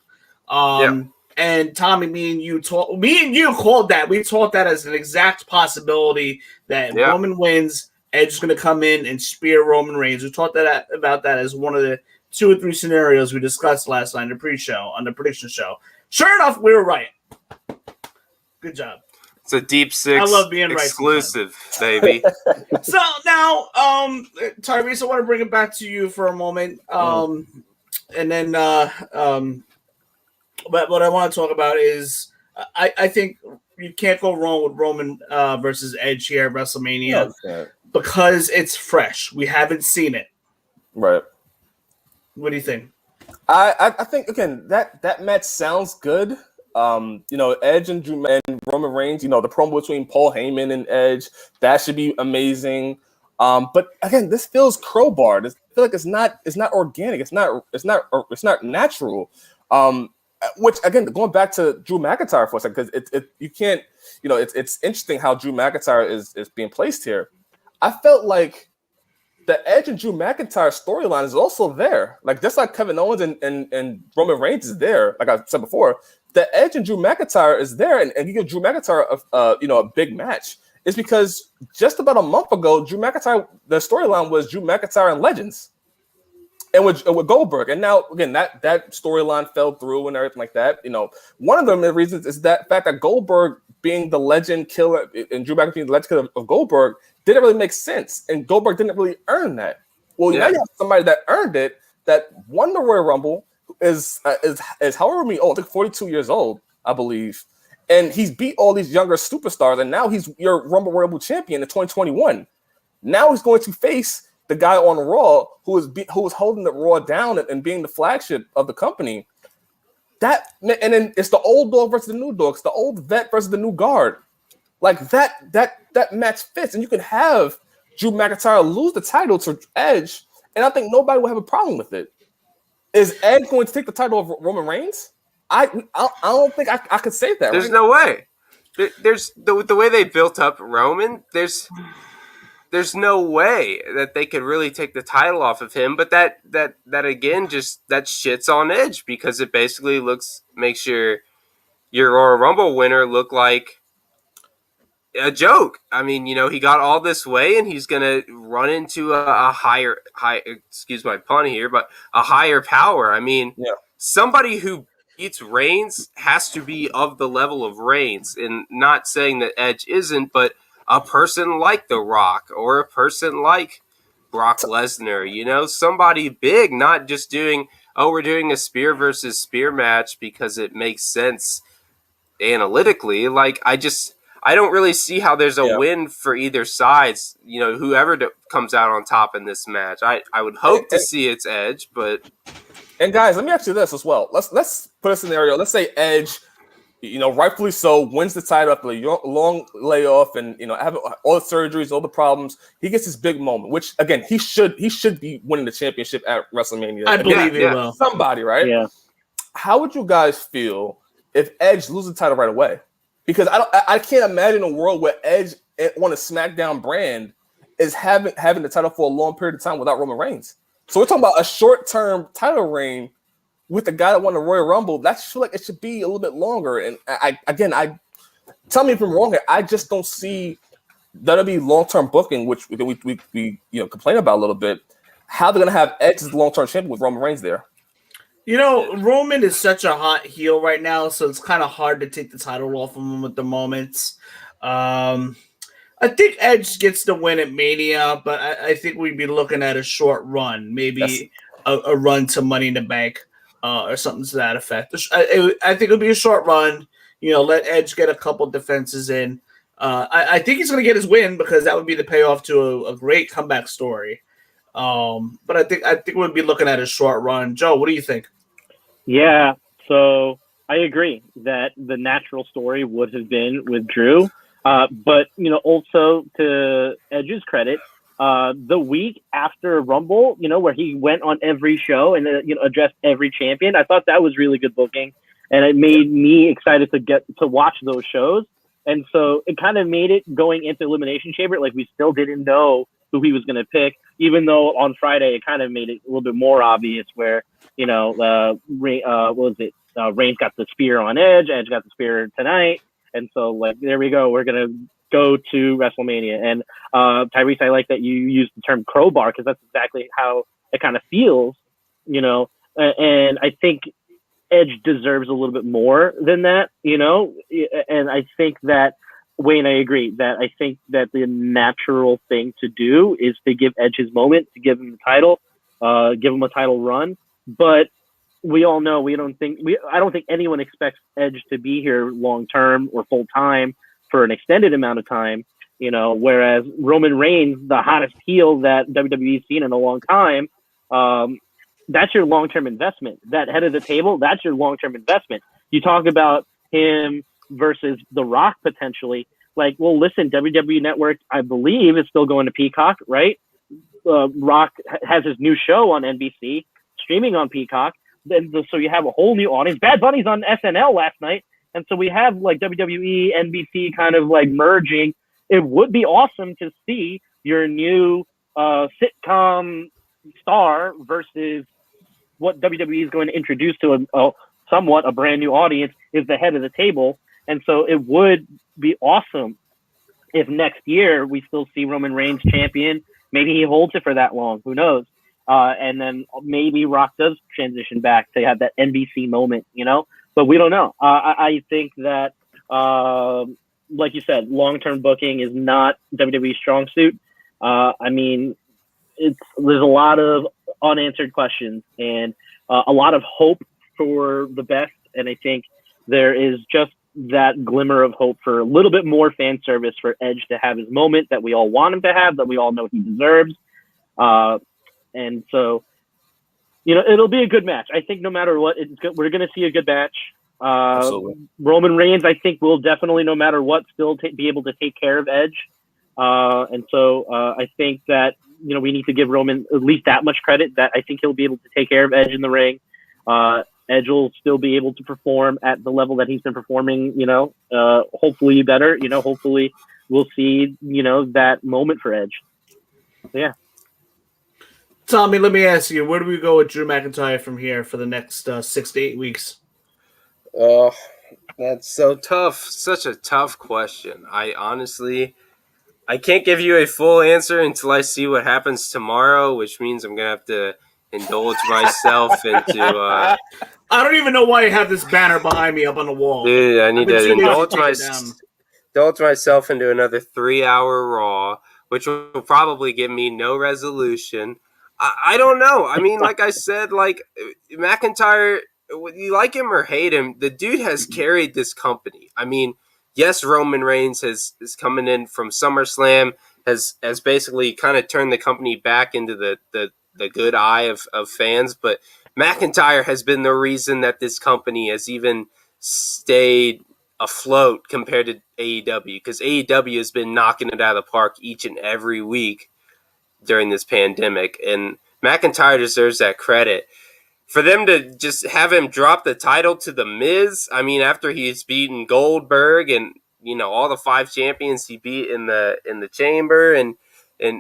And Tommy, me and you called that. We thought that as an exact possibility that Roman wins, Edge is going to come in and spear Roman Reigns. We talked about that as one of the 2 or 3 scenarios we discussed last night in the pre-show, on the prediction show. Sure enough, we were right. Good job. It's a Deep Six. I love being exclusive, baby. So now, Tyrese, I want to bring it back to you for a moment. And then, but what I want to talk about is, I think you can't go wrong with Roman versus Edge here at WrestleMania because it's fresh. We haven't seen it. Right. What do you think? I think, again, that match sounds good. Edge and Drew and Roman Reigns, the promo between Paul Heyman and Edge, that should be amazing. But again, this feels crowbarred. I feel like it's not organic. It's not natural. Which again, going back to Drew McIntyre for a second, because you can't, it's interesting how Drew McIntyre is being placed here. I felt like the Edge and Drew McIntyre storyline is also there. Like just like Kevin Owens and Roman Reigns is there, like I said before, the Edge and Drew McIntyre is there, and you give Drew McIntyre a big match. It's because just about a month ago, Drew McIntyre, the storyline was Drew McIntyre and Legends. And with Goldberg, and now again that storyline fell through and everything like that. One of the reasons is that fact that Goldberg being the legend killer and Drew McIntyre being the legend killer of Goldberg didn't really make sense, and Goldberg didn't really earn that. Well, now you have somebody that earned it, that won the Royal Rumble, is however many old, I think 42 years old, I believe, and he's beat all these younger superstars, and now he's your Royal Rumble champion in 2021. Now he's going to face the guy on Raw who was holding the Raw down and being the flagship of the company. And then it's the old dog versus the new dog. It's the old vet versus the new guard. Like that match fits, and you can have Drew McIntyre lose the title to Edge, and I think nobody will have a problem with it. Is Edge going to take the title of Roman Reigns? I don't think I could say that. There's no way. There's the way they built up Roman. There's no way that they could really take the title off of him, but that again that shits on Edge, because it basically makes your Royal Rumble winner look like a joke. I mean, he got all this way, and he's gonna run into a higher excuse my pun here, but a higher power. I mean, somebody who beats Reigns has to be of the level of Reigns, and not saying that Edge isn't, but a person like The Rock or a person like Brock Lesnar, somebody big, not just we're doing a spear versus spear match because it makes sense analytically. Like, I don't really see how there's a win for either sides, whoever comes out on top in this match. I would hope to see it's Edge, but... And guys, let me ask you this as well. Let's put a scenario. Let's say Edge, rightfully so, wins the title after a long layoff and having all the surgeries, all the problems. He gets this big moment, which again he should be winning the championship at WrestleMania. I believe he will. Somebody, right? Yeah. How would you guys feel if Edge loses the title right away? Because I can't imagine a world where Edge on a SmackDown brand is having the title for a long period of time without Roman Reigns. So we're talking about a short-term title reign with the guy that won the Royal Rumble. That feel like it should be a little bit longer. And I tell me if I'm wrong here. I just don't see that'll be long-term booking, which we complain about a little bit. How they're gonna have Edge as the long-term champion with Roman Reigns there? Roman is such a hot heel right now, so it's kind of hard to take the title off of him at the moment. I think Edge gets the win at Mania, but I think we'd be looking at a short run, maybe a run to Money in the Bank or something to that effect. I think it'll be a short run. Let Edge get a couple defenses in. I think he's going to get his win because that would be the payoff to a great comeback story. But I think we'll be looking at a short run. Joe, what do you think? Yeah, so I agree that the natural story would have been with Drew. But, also to Edge's credit, the week after Rumble, where he went on every show and, addressed every champion, I thought that was really good booking. And it made me excited to get to watch those shows. And so it kind of made it going into Elimination Chamber, like we still didn't know who he was going to pick, even though on Friday it kind of made it a little bit more obvious where, Reigns got the spear on Edge got the spear tonight. And so, there we go. We're going to go to WrestleMania. And Tyrese, I like that you used the term crowbar because that's exactly how it kind of feels, And I think Edge deserves a little bit more than that, And I think that, Wayne, I agree that I think that the natural thing to do is to give Edge his moment, to give him the title, give him a title run. But we all know I don't think anyone expects Edge to be here long term or full time for an extended amount of time, whereas Roman Reigns, the hottest heel that WWE's seen in a long time, that's your long-term investment. That head of the table, that's your long-term investment. You talk about him versus The Rock potentially. like, well, listen, WWE Network, I believe, is still going to Peacock, right? Rock has his new show on NBC, streaming on Peacock. So you have a whole new audience. Bad Bunny's on SNL last night. And so we have like WWE, NBC kind of like merging. It would be awesome to see your new sitcom star versus what WWE is going to introduce to a somewhat a brand new audience is the head of the table. And so it would be awesome if next year we still see Roman Reigns champion. Maybe he holds it for that long. Who knows? And then maybe Rock does transition back to have that NBC moment, you know? But we don't know. I think that, like you said, long-term booking is not WWE's strong suit. I mean, there's a lot of unanswered questions and a lot of hope for the best. And I think there is just that glimmer of hope for a little bit more fan service for Edge to have his moment that we all want him to have, that we all know he deserves. And so, you know, it'll be a good match. I think no matter what, we're going to see a good match. Roman Reigns, I think, will definitely, no matter what, still be able to take care of Edge. And so I think that, you know, we need to give Roman at least that much credit that I think he'll be able to take care of Edge in the ring. Edge will still be able to perform at the level that he's been performing, you know, hopefully better, you know, hopefully we'll see, you know, that moment for Edge. So, yeah. Tommy, let me ask you, where do we go with Drew McIntyre from here for the next 6 to 8 weeks? Oh, that's so tough. Such a tough question. I can't give you a full answer until I see what happens tomorrow, which means I'm going to have to indulge myself into... I don't even know why you have this banner behind me up on the wall. Dude, I need to indulge myself into another 3-hour Raw, which will probably give me no resolution. I don't know. I mean, like I said, like McIntyre, you like him or hate him, the dude has carried this company. I mean, yes, Roman Reigns is coming in from SummerSlam, has basically kind of turned the company back into the good eye of fans, but McIntyre has been the reason that this company has even stayed afloat compared to AEW, because AEW has been knocking it out of the park each and every week during this pandemic, and McIntyre deserves that credit. For them to just have him drop the title to The Miz, I mean, after he's beaten Goldberg and, you know, all the 5 champions he beat in the chamber and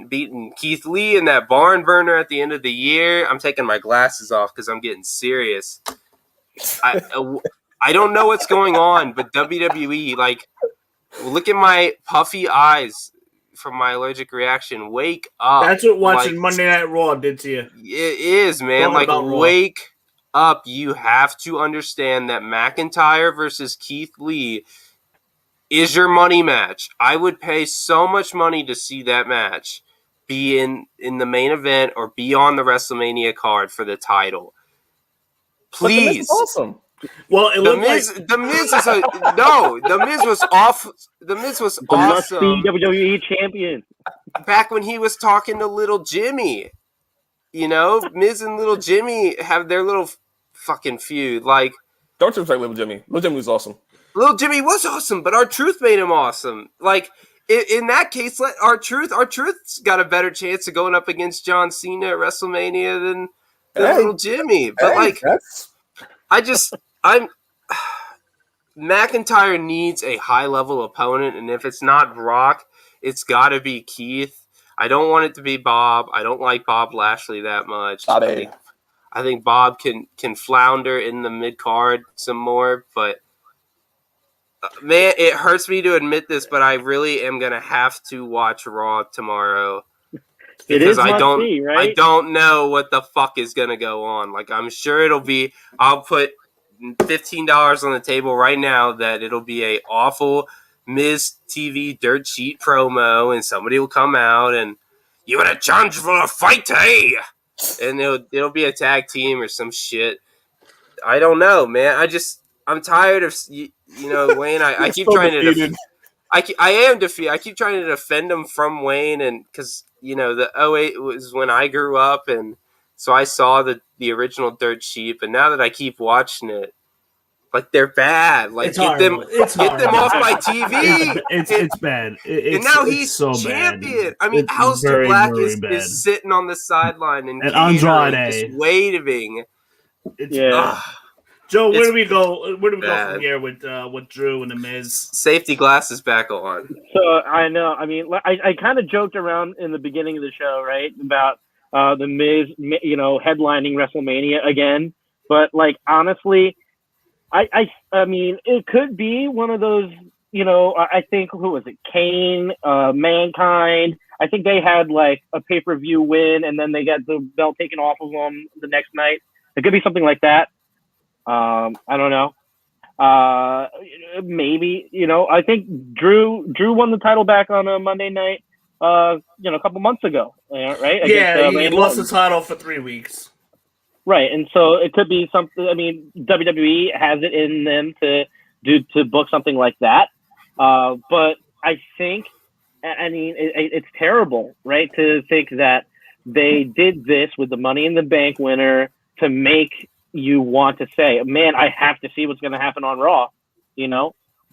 beating Keith Lee in that barn burner at the end of the year. I'm taking my glasses off because I'm getting serious. I don't know what's going on, but WWE, like, look at my puffy eyes from my allergic reaction. Wake up. That's what watching Monday Night Raw did to you. It is, man. Like, wake up. You have to understand that McIntyre versus Keith Lee is your money match. I would pay so much money to see that match be in the main event or be on the WrestleMania card for the title. Please. But the Miz is awesome. Well, The Miz was off. The Miz was awesome. WWE champion. Back when he was talking to Little Jimmy, you know, Miz and Little Jimmy have their little fucking feud. Like, don't disrespect Little Jimmy. Little Jimmy was awesome. Little Jimmy was awesome, but R-Truth made him awesome. Like, in that case, let R-Truth's got a better chance of going up against John Cena at WrestleMania than Little Jimmy. But McIntyre needs a high-level opponent, and if it's not Brock, it's got to be Keith. I don't want it to be Bob. I don't like Bob Lashley that much. I think Bob can flounder in the mid-card some more, but man, it hurts me to admit this, but I really am going to have to watch Raw tomorrow. Because I don't know what the fuck is going to go on. Like, I'm sure it'll be, I'll put $15 on the table right now that it'll be a awful Miz TV dirt sheet promo, and somebody will come out and, you want to challenge for a fight, hey? And it'll be a tag team or some shit. I don't know, man. I'm tired of, you know, Wayne. I keep trying to. I am defeated. I keep trying to defend him from Wayne, and because, you know, the 08 was when I grew up, and so I saw the original Dirt Sheet. But now that I keep watching it, Like they're bad. Like It's get them horrible. It's get them horrible. off my TV. It's bad. And now It's he's so champion. bad. I mean, It's Aleister very, Black very bad. is sitting on the sideline and And catering, Andrade. just waving. It's, Yeah. Joe, where It's do we go? Where do we go bad. from here with Drew and the Miz? Safety glasses back on. So I know. I mean, I kind of joked around in the beginning of the show, right, about the Miz, headlining WrestleMania again. But like, honestly, I mean, it could be one of those. I think who was it? Kane, Mankind. I think they had like a pay-per-view win, and then they got the belt taken off of them the next night. It could be something like that. I don't know. Maybe, I think Drew won the title back on a Monday night, a couple months ago, right? Yeah, he Randy lost the Orton. title for 3 weeks. Right. And so it could be something. I mean, WWE has it in them to book something like that. But I think, it's terrible, right? To think that they did this with the Money in the Bank winner to make you want to say, man, I have to see what's going to happen on Raw.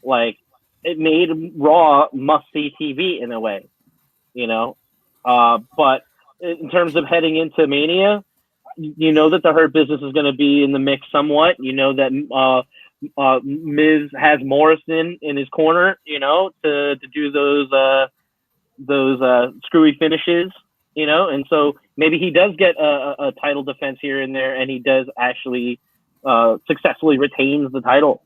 Like it made Raw must-see TV in a way, But in terms of heading into Mania, that the Hurt Business is going to be in the mix somewhat. That Miz has Morrison in his corner, to do those screwy finishes. And so maybe he does get a title defense here and there, and he does actually successfully retains the title.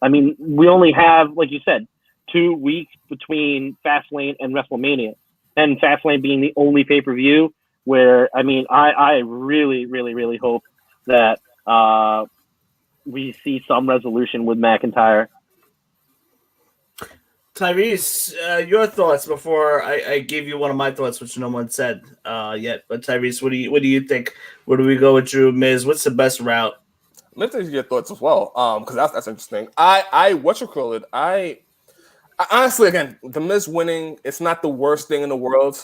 I mean, we only have, like you said, 2 weeks between Fastlane and WrestleMania, and Fastlane being the only pay-per-view where, I mean, I really, really, really hope that we see some resolution with McIntyre. Tyrese, your thoughts before I gave you one of my thoughts, which no one said yet. But Tyrese, what do you think? Where do we go with Drew Miz? What's the best route? Let's take your thoughts as well, because that's interesting. I honestly, again, the Miz winning, it's not the worst thing in the world.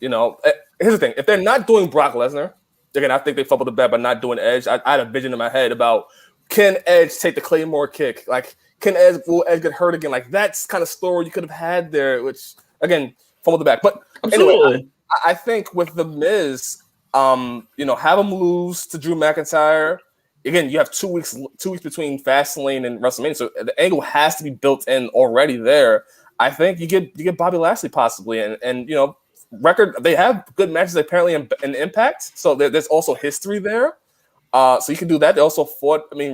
Here's the thing: if they're not doing Brock Lesnar, again, I think they fumbled the bag by not doing Edge. I had a vision in my head about, can Edge take the Claymore kick? Like, will Edge get hurt again? Like, that's kind of story you could have had there, which, again, fumbled the bag. But anyway, I think with the Miz, have him lose to Drew McIntyre. Again, you have 2 weeks between Fastlane and WrestleMania, so the angle has to be built in already there. I think you get Bobby Lashley possibly, and record, they have good matches apparently in Impact, so there's also history there. So you can do that. They also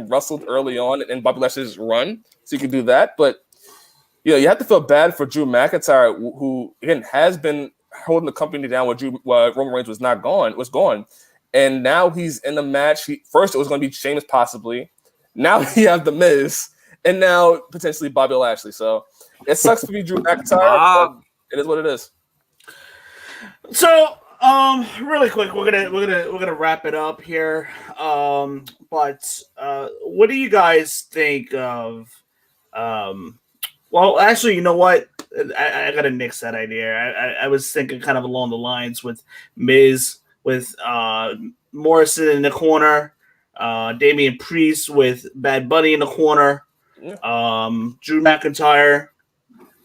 wrestled early on in Bobby Lashley's run, so you can do that. But you have to feel bad for Drew McIntyre, who again has been holding the company down while Roman Reigns was gone, and now he's in the match. First it was going to be Sheamus possibly, now you have the Miz, and now potentially Bobby Lashley. So it sucks to be Drew McIntyre. But it is what it is. So, really quick, we're gonna wrap it up here. But what do you guys think of? Well, actually, you know what? I gotta nix that idea. I was thinking kind of along the lines with Miz, with Morrison in the corner, Damian Priest with Bad Bunny in the corner, Drew McIntyre,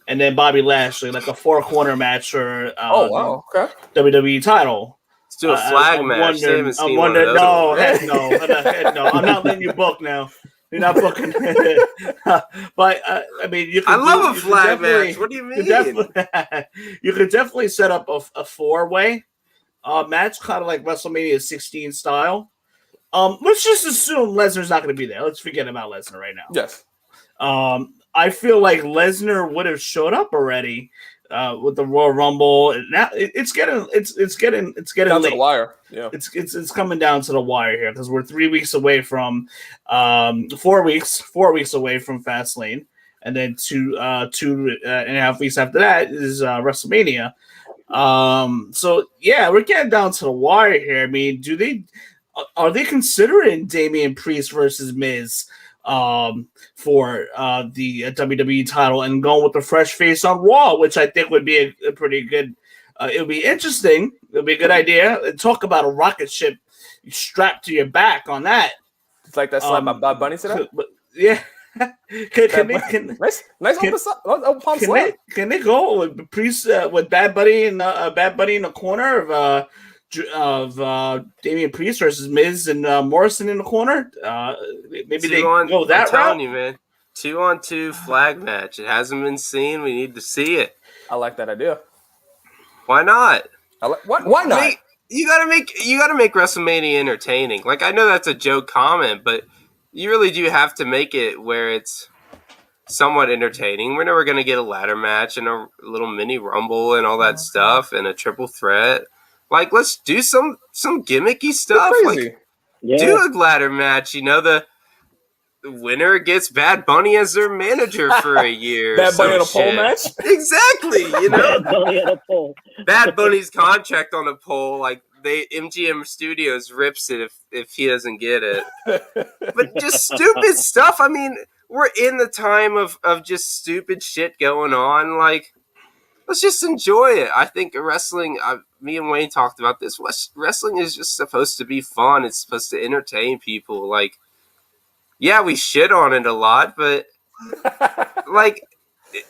and then Bobby Lashley, like a 4-corner match for WWE title. Let's do a flag match. Heck no. I'm not letting you book now. You're not booking. But I mean, you. I love a flag match. What do you mean? You could definitely set up a 4-way match, kind of like WrestleMania 16 style. Let's just assume Lesnar's not going to be there. Let's forget about Lesnar right now. Yes. I feel like Lesnar would have showed up already with the Royal Rumble. Now it's getting down late. to the wire. Yeah, it's coming down to the wire here because we're 3 weeks away from 4 weeks away from Fastlane, and then two and a half weeks after that is WrestleMania. So yeah, we're getting down to the wire here. I mean, are they considering Damian Priest versus Miz for the WWE title and going with the fresh face on Raw, which I think would be a pretty good. It would be interesting. It would be a good idea. Talk about a rocket ship strapped to your back on that. It's like that slap by Bob Bunny today. Yeah. Can they Nice open palm slap. can they go with Priest with Bad Bunny and Bad Bunny in the corner of Damian Priest versus Miz and Morrison in the corner? Maybe they go that I'm telling route. you, man. 2-on-2 flag match. It hasn't been seen. We need to see it. I like that idea. Why not? Why not? You gotta make WrestleMania entertaining. Like, I know that's a joke comment, but you really do have to make it where it's somewhat entertaining. We're never gonna get a ladder match and a little mini rumble and all that stuff and a triple threat. Like, let's do some gimmicky stuff. Like, do a ladder match. You know, the winner gets Bad Bunny as their manager for a year. Bad Bunny on a pole match? Exactly. You know, Bad Bunny on a pole. Bad Bunny's contract on a pole. Like, MGM Studios rips it if he doesn't get it. But just stupid stuff. I mean, we're in the time of just stupid shit going on. Like, let's just enjoy it. I think wrestling, me and Wayne talked about this. Wrestling is just supposed to be fun. It's supposed to entertain people. Like, yeah, we shit on it a lot, but like,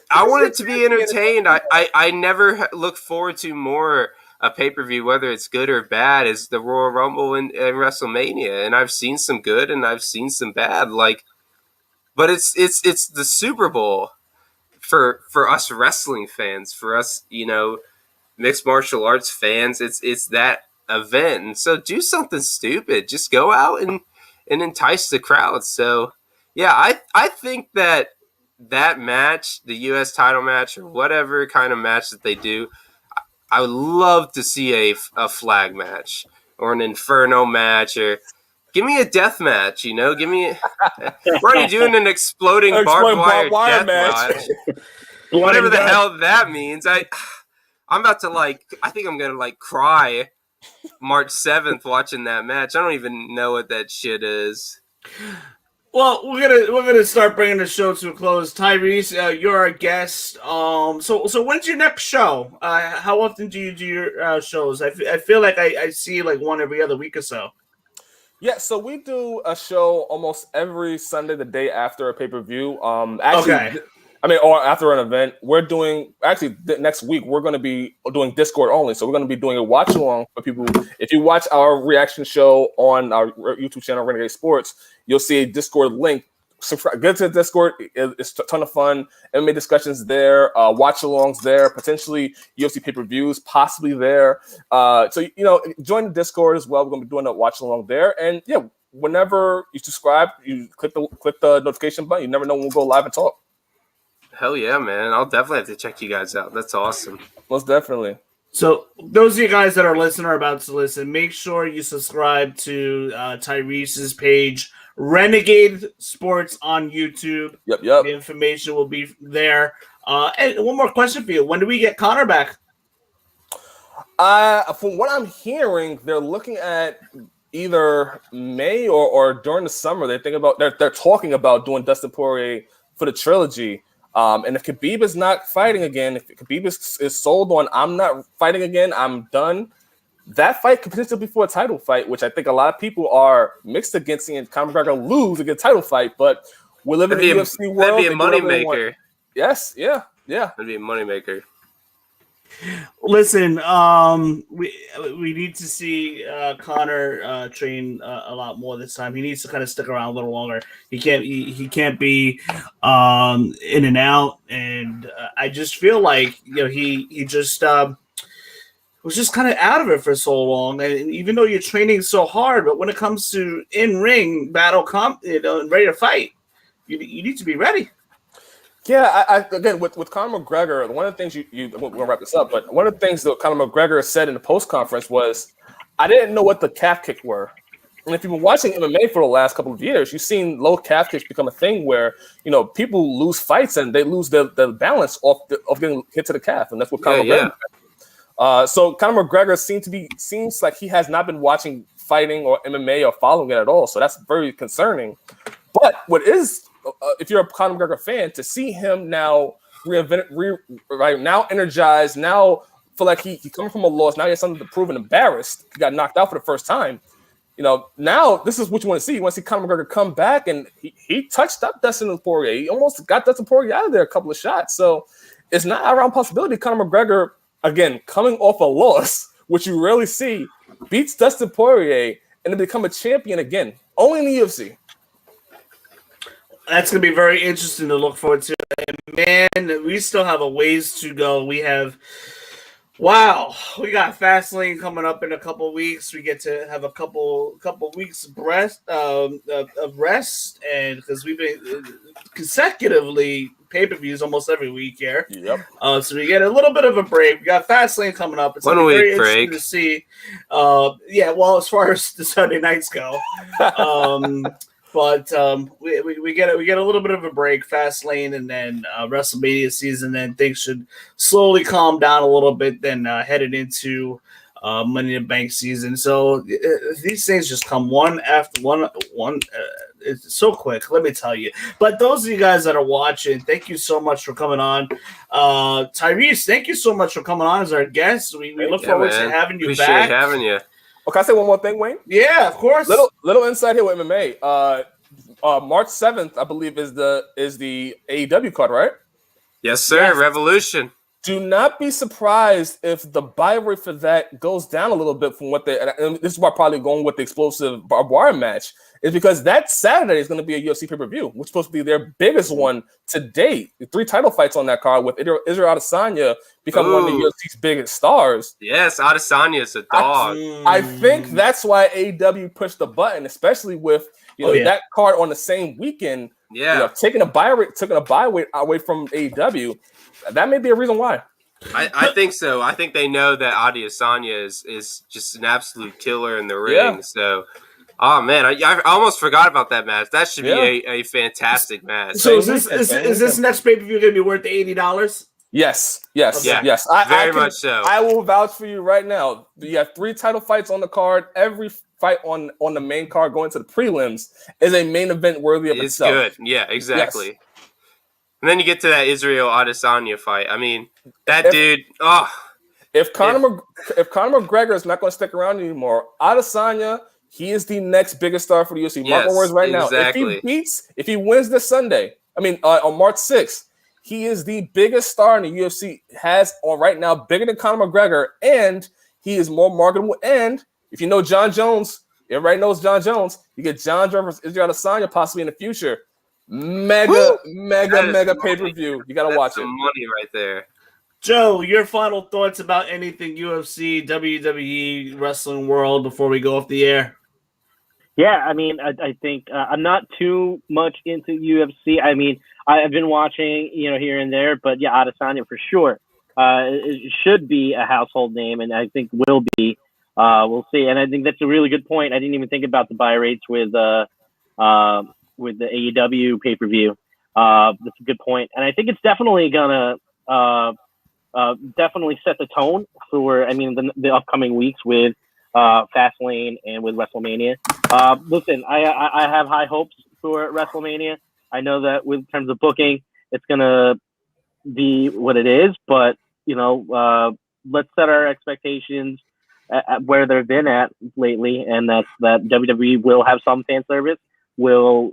I want it to be entertained. I never look forward to more a pay-per-view, whether it's good or bad, is the Royal Rumble and WrestleMania. And I've seen some good and I've seen some bad. Like, but it's the Super Bowl for us wrestling fans, for us, you know, mixed martial arts fans. It's that event. And so do something stupid. Just go out and entice the crowd. So yeah, I think that match, the US title match or whatever kind of match that they do, I would love to see a flag match or an Inferno match, or give me a death match, you know? We're already doing an exploding barbed wire death match. Whatever the hell that means. I'm about to, like, I think I'm going to, like, cry March 7th watching that match. I don't even know what that shit is. Well, we're gonna start bringing the show to a close. Tyrese, you're our guest. So when's your next show? How often do you do your shows? I feel like I see like one every other week or so. Yeah, so we do a show almost every Sunday, the day after a pay-per-view. Actually, or after an event. We're doing, next week, we're going to be doing Discord only. So we're going to be doing a watch-along for people. If you watch our reaction show on our YouTube channel, Renegade Sports, you'll see a Discord link. Subscribe, get to the Discord. It's a ton of fun. MMA discussions there, watch-alongs there, potentially UFC pay-per-views possibly there. So, you know, join the Discord as well. We're going to be doing a watch-along there. And, yeah, whenever you subscribe, you click the notification button. You never know when we'll go live and talk. Hell yeah, man. I'll definitely have to check you guys out. That's awesome. Most definitely. So those of you guys that are listening or about to listen, make sure you subscribe to Tyrese's page, Renegade Sports on YouTube. Yep. The information will be there. And one more question for you. When do we get Connor back? From what I'm hearing, they're looking at either May or during the summer. They're talking about doing Dustin Poirier for the trilogy. And if Khabib is not fighting again, if Khabib is sold on, I'm not fighting again, I'm done, that fight could potentially be for a title fight, which I think a lot of people are mixed against seeing Conor McGregor lose a good title fight, but we're living in the UFC world. That'd be a moneymaker. Yes, yeah. That'd be a moneymaker. Listen, we need to see Connor train a lot more this time. He needs to kind of stick around a little longer. He can't be in and out. And I just feel like, you know, he just was just kind of out of it for so long. And even though you're training so hard, but when it comes to in-ring battle, and ready to fight, you need to be ready. Yeah, I again with Conor McGregor, one of the things we're gonna wrap this up, but one of the things that Conor McGregor said in the post conference was, I didn't know what the calf kicks were. And if you've been watching MMA for the last couple of years, you've seen low calf kicks become a thing where, you know, people lose fights and they lose the balance of getting hit to the calf, and that's what Conor McGregor. So Conor McGregor seems like he has not been watching fighting or MMA or following it at all. So that's very concerning. But what is if you're a Conor McGregor fan, to see him now now energized, now feel like he coming from a loss, now he has something to prove and embarrassed. He got knocked out for the first time. now this is what you want to see. You want to see Conor McGregor come back, and he touched up Dustin Poirier. He almost got Dustin Poirier out of there a couple of shots. So it's not out of possibility. Conor McGregor, again, coming off a loss, which you rarely see, beats Dustin Poirier and to become a champion again, only in the UFC. That's going to be very interesting to look forward to. And man, we still have a ways to go. We got Fastlane coming up in a couple of weeks. We get to have a couple weeks of rest, and because we've been consecutively pay-per-views almost every week here. Yep. So we get a little bit of a break. We got Fastlane coming up. It's 1 week very break interesting to see. As far as the Sunday nights go. But we get a little bit of a break, Fastlane, and then WrestleMania season. Then things should slowly calm down a little bit. Then headed into Money in the Bank season. So these things just come one after one. It's so quick, let me tell you. But those of you guys that are watching, thank you so much for coming on. Tyrese, thank you so much for coming on as our guest. We look forward to having you Appreciate back. having you. Oh, can I say one more thing, Wayne? Yeah, of course. Little insight here with MMA. March 7th, I believe, is the AEW card, right? Yes, sir. Yes. Revolution. Do not be surprised if the buy rate for that goes down a little bit from what and this is why I'm probably going with the explosive barbed wire match, is because that Saturday is going to be a UFC pay-per-view, which is supposed to be their biggest one to date. 3 title fights on that card with Israel Adesanya becoming one of the UFC's biggest stars. Yes, Adesanya is a dog. I think that's why AEW pushed the button, especially with that card on the same weekend. Yeah, taking a buy weight away from AEW. That may be a reason why. I think so. I think they know that Adesanya is just an absolute killer in the ring. Yeah. So, oh man, I almost forgot about that match. That should be a fantastic match. So is this next pay-per-view going to be worth the $80? Yes. Very much so. I will vouch for you right now. You have 3 title fights on the card. Every fight on the main card going to the prelims is a main event worthy of itself. It's good. Yeah, exactly. Yes. And then you get to that Israel Adesanya fight. I mean, dude. Oh, if Conor McGregor is not going to stick around anymore, Adesanya, he is the next biggest star for the UFC. Mark my words right now. If he wins this Sunday, on March 6th, he is the biggest star in the UFC. Has on right now bigger than Conor McGregor, and he is more marketable. And if you know John Jones, everybody knows John Jones. You get John Jones versus Israel Adesanya possibly in the future. Mega pay-per-view. You gotta watch it. Money right there. Joe, your final thoughts about anything UFC, WWE, wrestling world before we go off the air? Yeah, I think I'm not too much into UFC. I've been watching, here and there, but yeah, Adesanya for sure. It should be a household name, and I think will be. We'll see. And I think that's a really good point. I didn't even think about the buy rates with the AEW pay-per-view. That's a good point. And I think it's definitely gonna definitely set the tone for the upcoming weeks with Fastlane and with WrestleMania. Listen, I have high hopes for WrestleMania. I know that in terms of booking, it's gonna be what it is, but let's set our expectations at where they've been at lately, and that WWE will have some fan service, will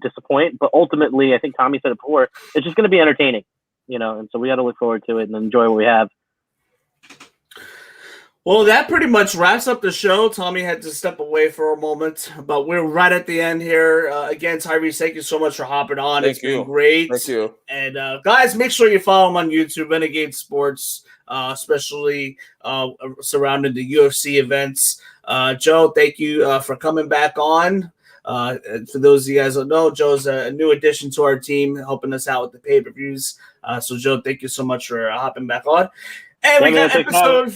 disappoint, but ultimately, I think Tommy said it before, it's just going to be entertaining, and so we got to look forward to it and enjoy what we have. Well, that pretty much wraps up the show. Tommy had to step away for a moment, but we're right at the end here. Again, Tyrese, thank you so much for hopping on. It's been great. Thank you. And guys, make sure you follow him on YouTube, Renegade Sports, especially surrounding the UFC events. Joe, thank you for coming back on. For those of you guys who don't know, Joe's a new addition to our team, helping us out with the pay-per-views. So, Joe, thank you so much for hopping back on. And we got episode,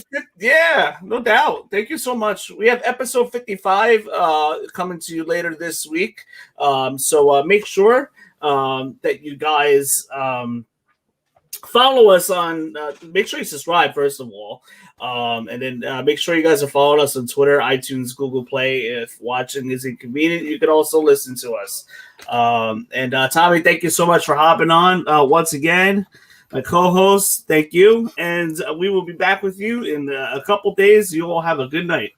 no doubt. Thank you so much. We have episode 55 coming to you later this week. So make sure that you guys follow us on. Make sure you subscribe first of all, and then make sure you guys are following us on Twitter, iTunes, Google Play. If watching is inconvenient, you can also listen to us. And Tommy, thank you so much for hopping on once again. My co-host, thank you. And we will be back with you in a couple days. You all have a good night.